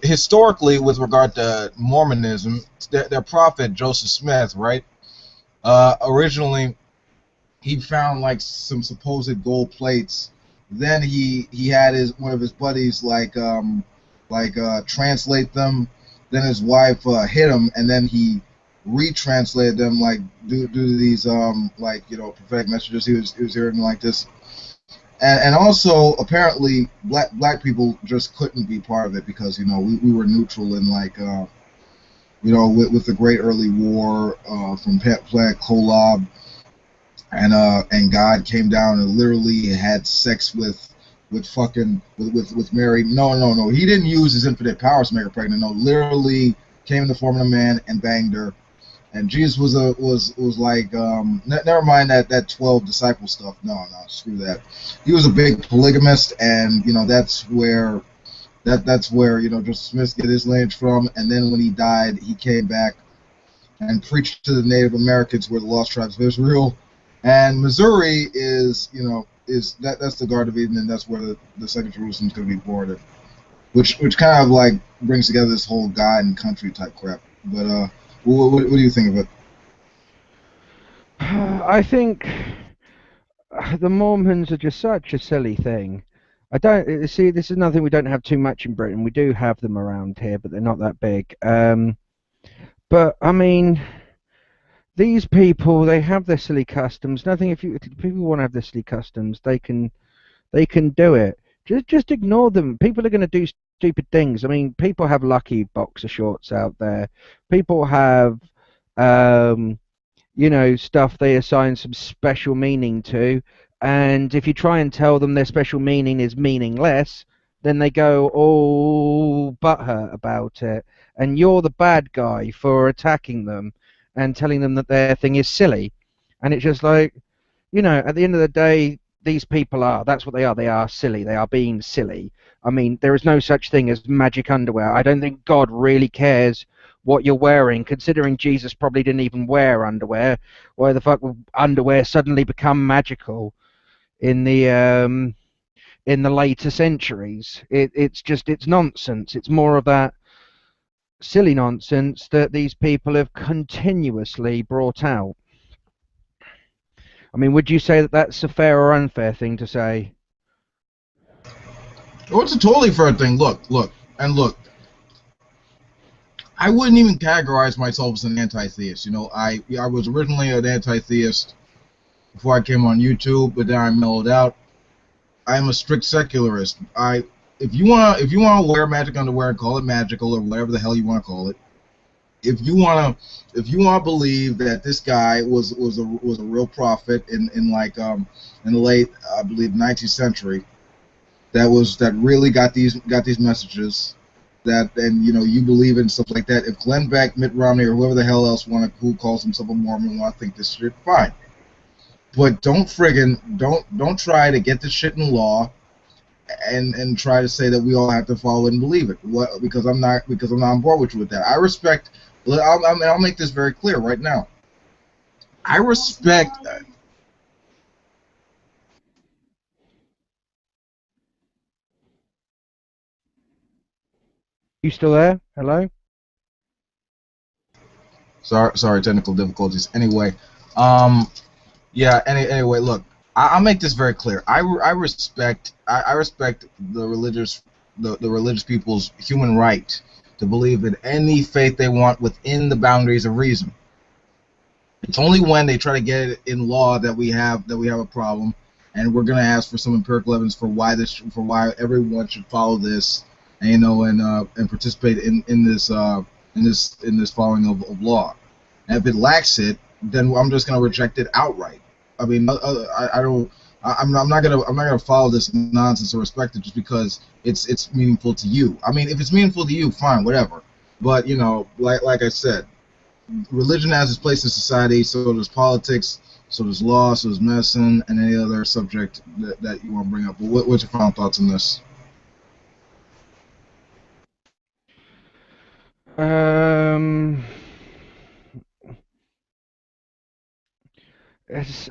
historically, with regard to Mormonism, their prophet Joseph Smith, right? Originally, he found like some supposed gold plates. Then he had one of his buddies translate them. Then his wife hit him, and then he retranslated them like due to these prophetic messages he was hearing like this. And also apparently black people just couldn't be part of it because we were neutral in with the Great Early War from Planet Kolob, and God came down and literally had sex with Mary. No, he didn't use his infinite powers to make her pregnant. No, literally came in the form of a man and banged her. And Jesus was like never mind that 12 disciple stuff. No, screw that. He was a big polygamist, and that's where Joseph Smith get his lineage from. And then when he died, he came back and preached to the Native Americans, where the Lost Tribes of Israel, and Missouri is that's the Garden of Eden, and that's where the Second Jerusalem is going to be born, which kind of like brings together this whole God and country type crap. But what do you think of it? I think the Mormons are just such a silly thing. I don't see. This is nothing we don't have too much in Britain. We do have them around here, but they're not that big. But I mean, these people, they have their silly customs. Nothing. If people want to have their silly customs, they can do it. Just ignore them. People are going to do stupid things. I mean, people have lucky boxer shorts out there. People have, stuff they assign some special meaning to. And if you try and tell them their special meaning is meaningless, then they go all butthurt about it. And you're the bad guy for attacking them and telling them that their thing is silly. And it's just like, at the end of the day, these people that's what they are. They are silly. They are being silly. I mean, there is no such thing as magic underwear. I don't think God really cares what you're wearing, considering Jesus probably didn't even wear underwear. Why the fuck would underwear suddenly become magical in the later centuries? It's nonsense. It's more of that silly nonsense that these people have continuously brought out. I mean, would you say that that's a fair or unfair thing to say? Well, it's a totally fair thing. Look. I wouldn't even categorize myself as an anti-theist. I was originally an anti-theist before I came on YouTube, but then I mellowed out. I'm a strict secularist. If you want to wear magic underwear and call it magical or whatever the hell you want to call it, if you want to believe that this guy was a real prophet in the late, I believe, 19th century, that really got these messages, and you believe in stuff like that. If Glenn Beck, Mitt Romney, or whoever the hell else who calls himself a Mormon want to think this shit, fine. But don't try to get this shit in law and try to say that we all have to follow it and believe it. Because I'm not on board with you with that. I respect. I'll make this very clear right now. I respect. You still there? Hello? Sorry, technical difficulties. Anyway, yeah. Anyway, look, I'll make this very clear. I respect I respect the religious people's human right to believe in any faith they want within the boundaries of reason. It's only when they try to get it in law that we have a problem, and we're gonna ask for some empirical evidence for why everyone should follow this, and and participate in this following of law. And if it lacks it, then I'm just gonna reject it outright. I mean, I don't. I'm not gonna follow this nonsense or respect it just because it's meaningful to you. I mean, if it's meaningful to you, fine, whatever. But like I said, religion has its place in society. So does politics. So does law. So does medicine, and any other subject that you want to bring up. But what's your final thoughts on this?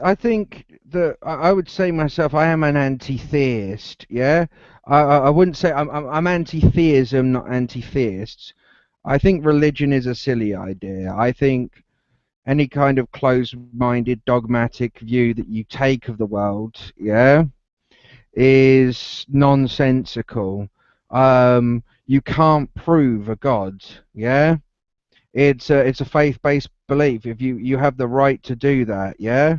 I think that I would say myself, I am an anti-theist. Yeah, I wouldn't say I'm anti-theism, not anti-theists. I think religion is a silly idea. I think any kind of closed-minded, dogmatic view that you take of the world, yeah, is nonsensical. You can't prove a god, yeah. It's a faith-based belief. If you have the right to do that, yeah,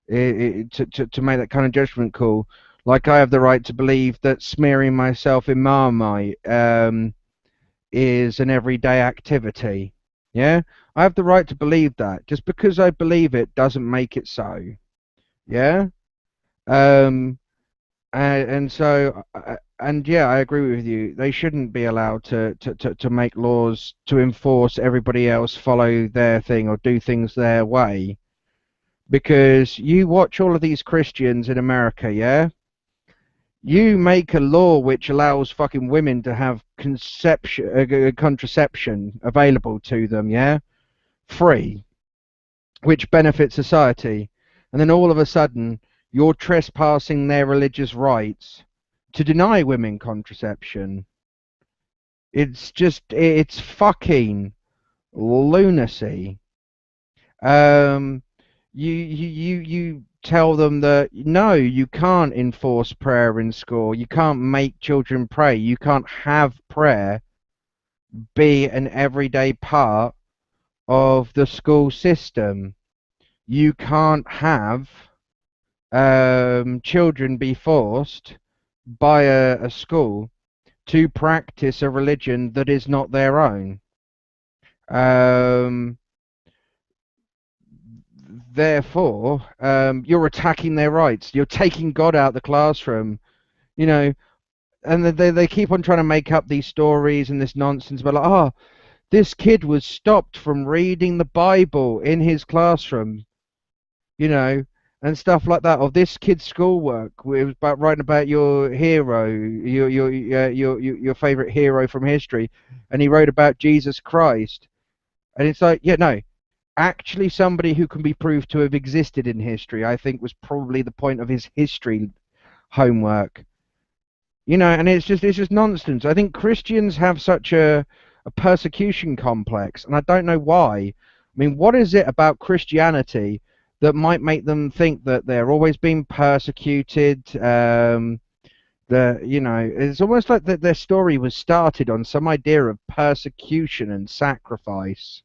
to make that kind of judgment call. Like I have the right to believe that smearing myself in Marmite is an everyday activity. Yeah, I have the right to believe that. Just because I believe it doesn't make it so. Yeah. Um, and so, and yeah, I agree with you. They shouldn't be allowed to make laws to enforce everybody else follow their thing or do things their way. Because you watch all of these Christians in America, yeah? You make a law which allows fucking women to have contraception available to them, yeah? Free, which benefits society. And then all of a sudden, you're trespassing their religious rights to deny women contraception. It's fucking lunacy. You tell them that no, you can't enforce prayer in school. You can't make children pray. You can't have prayer be an everyday part of the school system. You can't have children be forced by a school to practice a religion that is not their own. Therefore, you're attacking their rights. You're taking God out of the classroom, you know, and they keep on trying to make up these stories and this nonsense about like, oh, this kid was stopped from reading the Bible in his classroom, you know, and stuff like that. Or this kid's schoolwork it was about writing about your hero, your favorite hero from history, and he wrote about Jesus Christ, and it's like, yeah, no. Actually, somebody who can be proved to have existed in history, I think, was probably the point of his history homework. You know, and it's just nonsense. I think Christians have such a persecution complex, and I don't know why. I mean, what is it about Christianity that might make them think that they're always being persecuted? It's almost like that their story was started on some idea of persecution and sacrifice.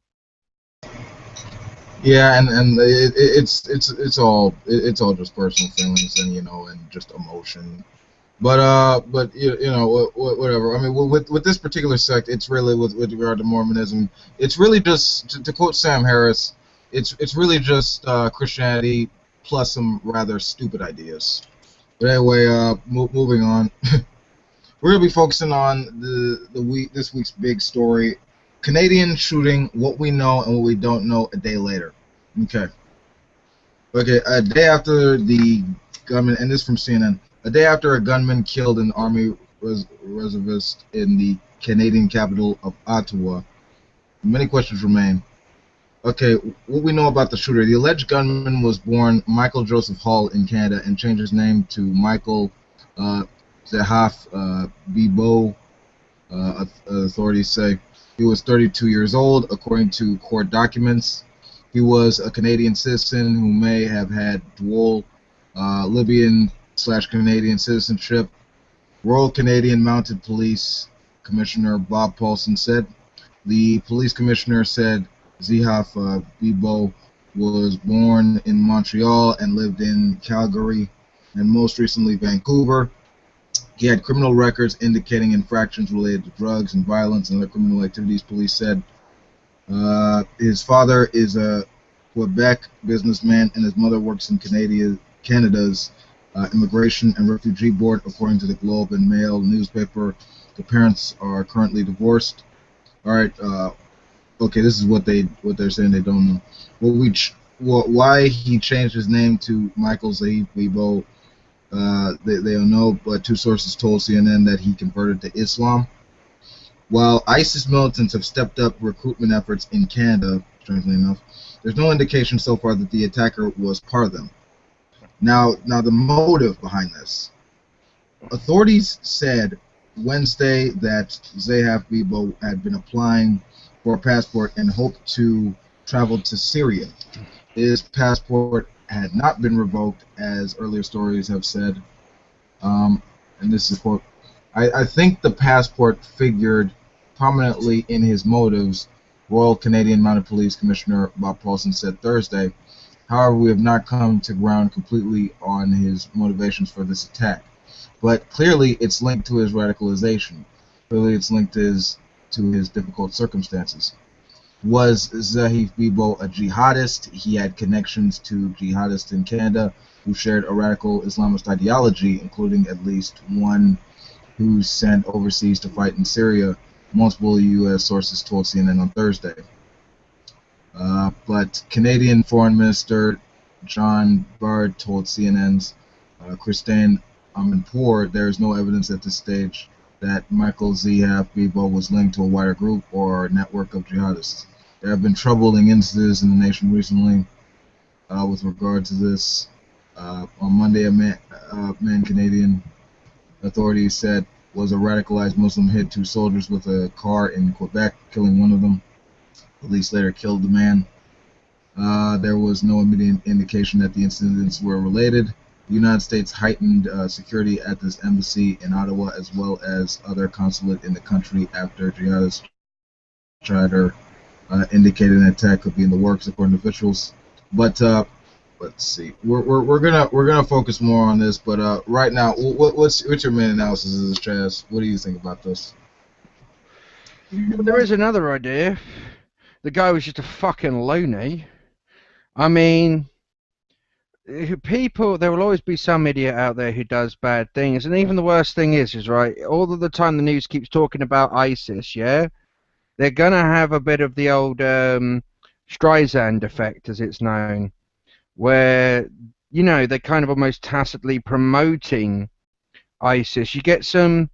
Yeah, and it's all just personal feelings and just emotion. But whatever. I mean, with this particular sect, it's really with regard to Mormonism, it's really just to quote Sam Harris, it's really just Christianity plus some rather stupid ideas. But anyway, moving on. We're gonna be focusing on this week's big story: Canadian shooting, what we know and what we don't know a day later. Okay. A day after the gunman, and this from CNN. A day after a gunman killed an army reservist in the Canadian capital of Ottawa, many questions remain. Okay, what we know about the shooter. The alleged gunman was born Michael Joseph Hall in Canada and changed his name to Michael Zehaf Bibo Authorities say he was 32 years old, according to court documents. He was a Canadian citizen who may have had dual Libyan/Canadian citizenship. Royal Canadian Mounted Police Commissioner Bob Paulson said. The police commissioner said Zihaf Bibo was born in Montreal and lived in Calgary and most recently Vancouver. He had criminal records indicating infractions related to drugs and violence and other criminal activities, police said. His father is a Quebec businessman and his mother works in Canada's Immigration and Refugee Board, according to the Globe and Mail newspaper. The parents are currently divorced. All right. Okay, this is what they're saying they don't know. Why he changed his name to Michael Zahid Bibo, they don't know, but two sources told CNN that he converted to Islam. While ISIS militants have stepped up recruitment efforts in Canada, strangely enough, there's no indication so far that the attacker was part of them. Now the motive behind this. Authorities said Wednesday that Zahaf Bibo had been applying for a passport and hoped to travel to Syria. His passport had not been revoked, as earlier stories have said. And this is a quote. I think the passport figured prominently in his motives, Royal Canadian Mounted Police Commissioner Bob Paulson said Thursday. However, we have not come to ground completely on his motivations for this attack. But clearly it's linked to his radicalization. Clearly it's linked to his difficult circumstances. Was Zahid Bibo a jihadist? He had connections to jihadists in Canada who shared a radical Islamist ideology, including at least one who sent overseas to fight in Syria, multiple U.S. sources told CNN on Thursday. But Canadian Foreign Minister John Bard told CNN's Christine Amanpour there is no evidence at this stage that Michael Zahaf Bibo was linked to a wider group or network of jihadists. There have been troubling incidents in the nation recently with regard to this. On Monday, a man Canadian authorities said was a radicalized Muslim hit two soldiers with a car in Quebec, killing one of them. Police later killed the man. There was no immediate indication that the incidents were related. The United States heightened security at this embassy in Ottawa as well as other consulate in the country after jihadist chatter indicated an attack could be in the works, according to officials. But let's see, we're gonna focus more on this. But right now, what's your main analysis of this, Chaz? What do you think about this? Well, there is another idea. The guy was just a fucking loony. I mean, people, there will always be some idiot out there who does bad things, and even the worst thing is right, all of the time the news keeps talking about ISIS, yeah? They're going to have a bit of the old Streisand effect, as it's known, where, you know, they're kind of almost tacitly promoting ISIS. You get some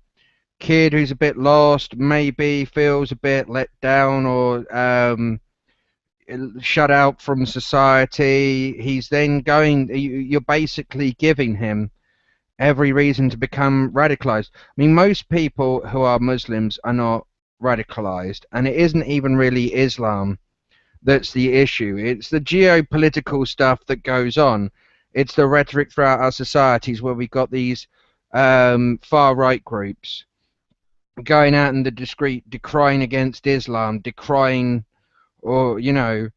kid who's a bit lost, maybe feels a bit let down or shut out from society. He's then you're basically giving him every reason to become radicalized. I mean, most people who are Muslims are not radicalized, and it isn't even really Islam that's the issue. It's the geopolitical stuff that goes on. It's the rhetoric throughout our societies where we've got these far-right groups going out in the discreet decrying against Islam, decrying, or, you know,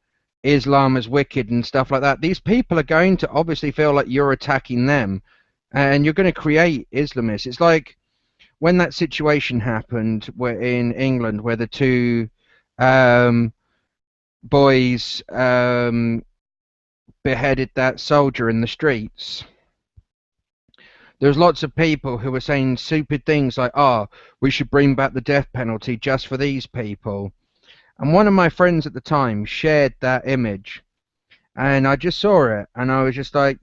Islam is wicked and stuff like that. These people are going to obviously feel like you're attacking them, and you're going to create Islamists. It's like when that situation happened where in England where the two boys beheaded that soldier in the streets. There's lots of people who were saying stupid things like, oh, we should bring back the death penalty just for these people. And one of my friends at the time shared that image. And I just saw it. And I was just like,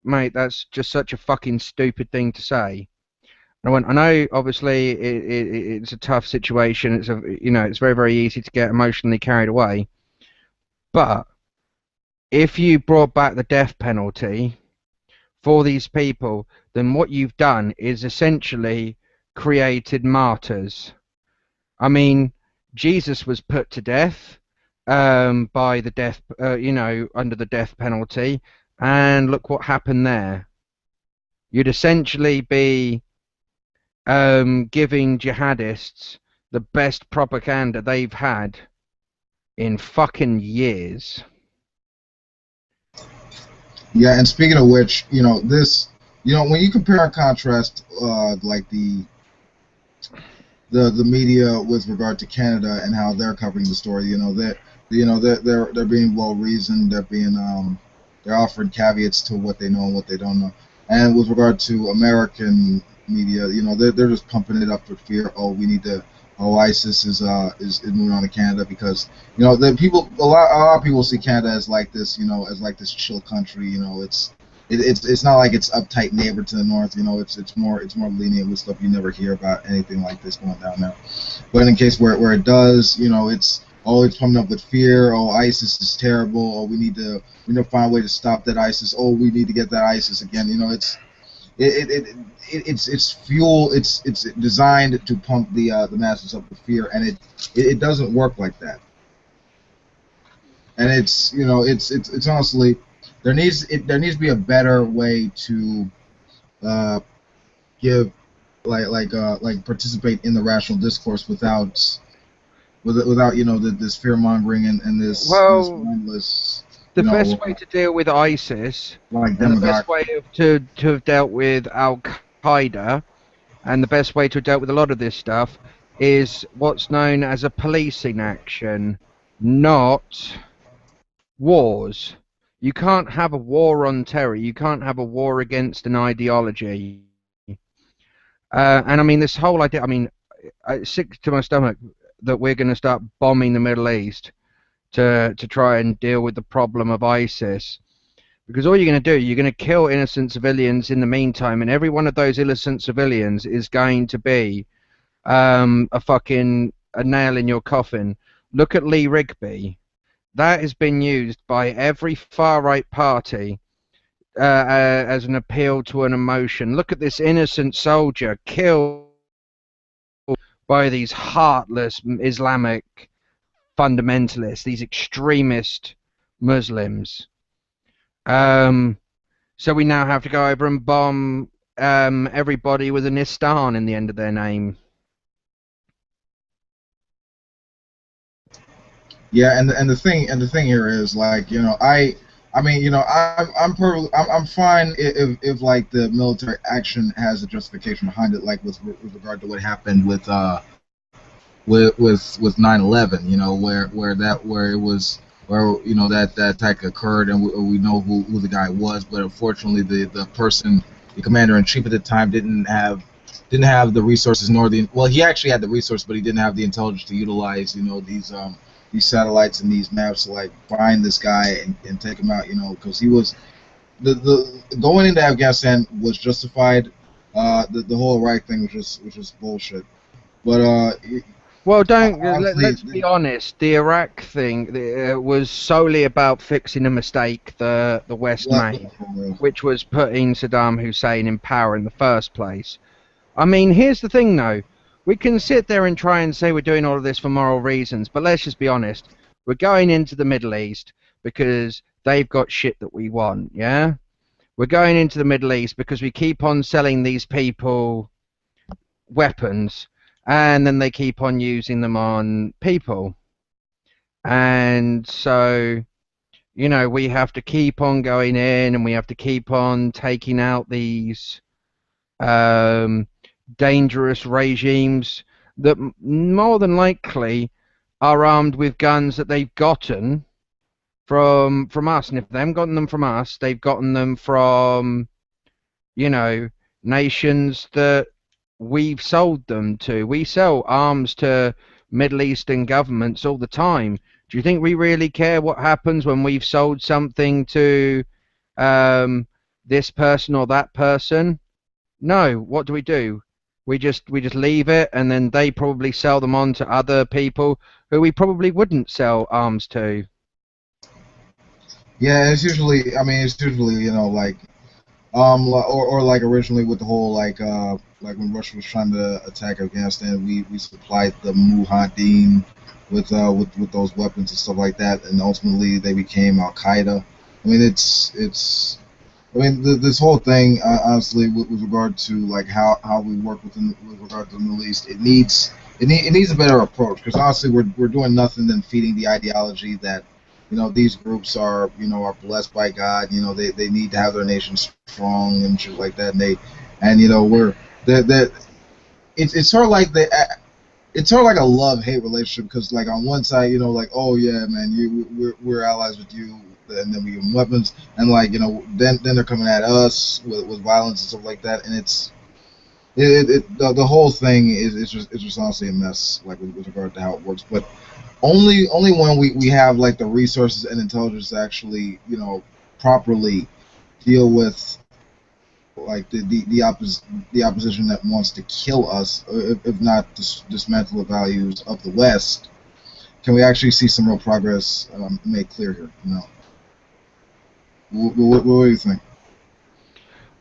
mate, that's just such a fucking stupid thing to say. And I went, I know, obviously, it's a tough situation. It's it's very, very easy to get emotionally carried away. But if you brought back the death penalty for these people, then what you've done is essentially created martyrs. I mean, Jesus was put to death by the death, under the death penalty, and look what happened there. You'd essentially be giving jihadists the best propaganda they've had in fucking years. Yeah, and speaking of which, when you compare and contrast, like the media with regard to Canada and how they're covering the story, they're being well reasoned, they're offering caveats to what they know and what they don't know. And with regard to American media, they're just pumping it up for fear. ISIS is moving on to Canada because the people, a lot of people see Canada as like this, as like this chill country. It's not like it's uptight neighbor to the north. It's more lenient with stuff. You never hear about anything like this going down there. But in case where it does, it's always coming up with fear. Oh, ISIS is terrible. Oh, we need to find a way to stop that ISIS. Oh, we need to get that ISIS again. It's fuel. It's designed to pump the masses up with fear, and it doesn't work like that. And it's honestly, there needs to be a better way to give participate in the rational discourse without this fear mongering and this mindless. The best way to deal with ISIS, and the best way to have dealt with Al Qaeda, and the best way to have dealt with a lot of this stuff is what's known as a policing action, not wars. You can't have a war on terror. You can't have a war against an ideology. And I mean, this whole idea, it's sick to my stomach that we're going to start bombing the Middle East to try and deal with the problem of ISIS, because all you're going to do, you're going to kill innocent civilians in the meantime, and every one of those innocent civilians is going to be a nail in your coffin. Look at Lee Rigby. That has been used by every far-right party as an appeal to an emotion. Look at this innocent soldier killed by these heartless Islamic fundamentalists, these extremist Muslims. So we now have to go over and bomb everybody with an Istan in the end of their name. Yeah, and the thing here is I'm fine if like the military action has a justification behind it, like with regard to what happened with 9/11, where that attack occurred, and we know who the guy was, but unfortunately the commander-in-chief at the time didn't have the resources, he actually had the resource, but he didn't have the intelligence to utilize these satellites and these maps to find this guy and take him out, because he was the going into Afghanistan was justified. The whole Iraq thing was just bullshit. But let's be honest. The Iraq thing was solely about fixing a mistake the West made, which was putting Saddam Hussein in power in the first place. I mean, here's the thing, though. We can sit there and try and say we're doing all of this for moral reasons, but let's just be honest. We're going into the Middle East because they've got shit that we want, yeah? We're going into the Middle East because we keep on selling these people weapons, and then they keep on using them on people. And so, we have to keep on going in, and we have to keep on taking out these dangerous regimes that more than likely are armed with guns that they've gotten from us. And if they haven't gotten them from us, they've gotten them from, nations that we've sold them to. We sell arms to Middle Eastern governments all the time. Do you think we really care what happens when we've sold something to this person or that person? No. What do? We just leave it, and then they probably sell them on to other people who we probably wouldn't sell arms to. Yeah, it's usually or like originally with the whole like when Russia was trying to attack Afghanistan, we supplied the Mujahideen with those weapons and stuff like that, and ultimately they became Al Qaeda. I mean, it's I mean, this whole thing, honestly, with regard to like how we work with regard to the Middle East, it needs a better approach because honestly, we're doing nothing than feeding the ideology that these groups are are blessed by God. They need to have their nation strong and shit like that, and we're that it's sort of like it's sort of like a love-hate relationship because like on one side like, oh yeah man, we're allies with you, and then we give them weapons, and like then they're coming at us with violence and stuff like that, and the whole thing is just honestly a mess like with regard to how it works. But only when we have like the resources and intelligence to actually properly deal with like the opposition that wants to kill us, if not dismantle the values of the West, can we actually see some real progress made clear here? What do you think?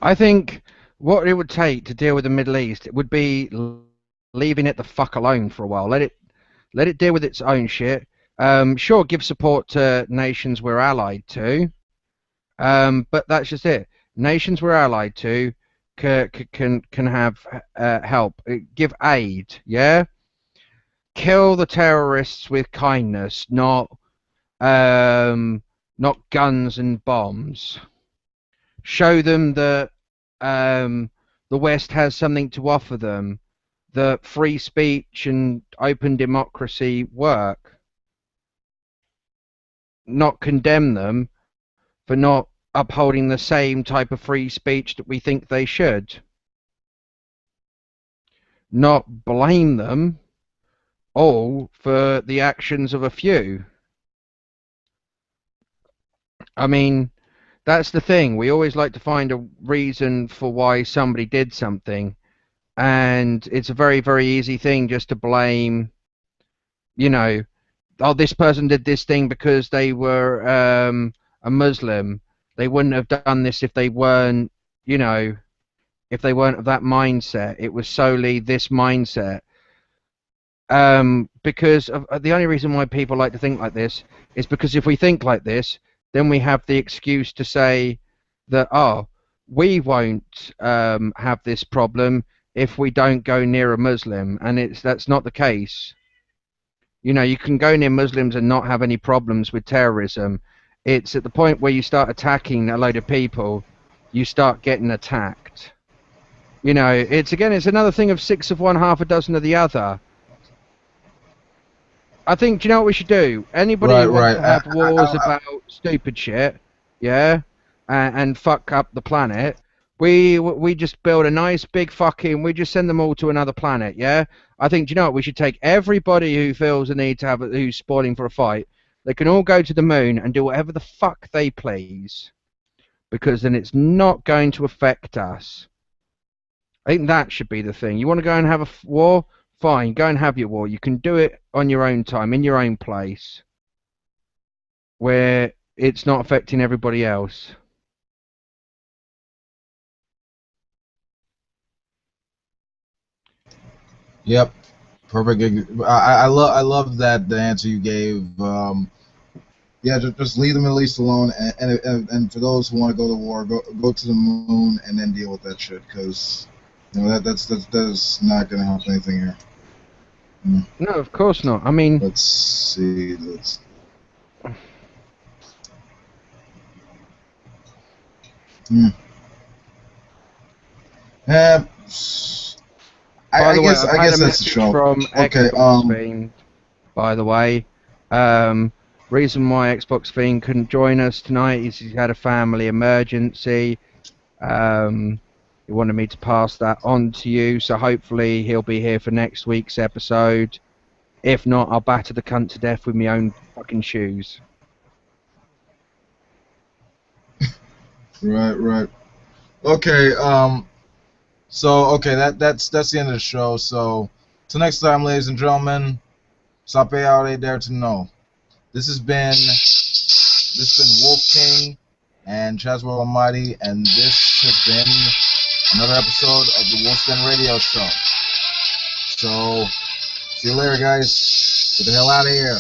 I think what it would take to deal with the Middle East would be leaving it the fuck alone for a while. Let it deal with its own shit. Sure, give support to nations we're allied to, but that's just it. Nations we're allied to can have help. Give aid, yeah? Kill the terrorists with kindness, not guns and bombs. Show them that the West has something to offer them, that free speech and open democracy work. Not condemn them for not upholding the same type of free speech that we think they should. Not blame them all for the actions of a few. I mean, that's the thing. We always like to find a reason for why somebody did something, and it's a very, very easy thing just to blame, oh, this person did this thing because they were a Muslim. They wouldn't have done this if they weren't, if they weren't of that mindset. It was solely this mindset. Because the only reason why people like to think like this is because if we think like this, then we have the excuse to say that, oh, we won't have this problem if we don't go near a Muslim, and that's not the case. You can go near Muslims and not have any problems with terrorism. It's at the point where you start attacking a load of people, you start getting attacked. It's another thing of 6 of one, half a dozen of the other. I think, do you know what we should do? Anybody who wants to have wars about stupid shit, yeah, and fuck up the planet, we just build a nice big we just send them all to another planet, yeah? I think, do you know what, we should take everybody who feels the need to have who's spoiling for a fight, they can all go to the moon and do whatever the fuck they please, because then it's not going to affect us. I think that should be the thing. You want to go and have a war? Fine, go and have your war. You can do it on your own time, in your own place, where it's not affecting everybody else. Yep, perfect. I love that the answer you gave. Yeah, just leave the Middle East alone, and for those who want to go to war, go to the moon and then deal with that shit, because that's not gonna help anything here. No, of course not. I mean, let's see. I guess that's the show. From okay. Xbox Fiend, by the way, reason why Xbox Fiend couldn't join us tonight is he's had a family emergency. He wanted me to pass that on to you, so hopefully he'll be here for next week's episode. If not, I'll batter the cunt to death with my own fucking shoes. Right. Okay. So okay, that's the end of the show. So till next time, ladies and gentlemen, sape out dare to know. This has been Wolf King and Chazwell Almighty, and this has been another episode of the Wolf's Radio Show. So, see you later, guys. Get the hell out of here.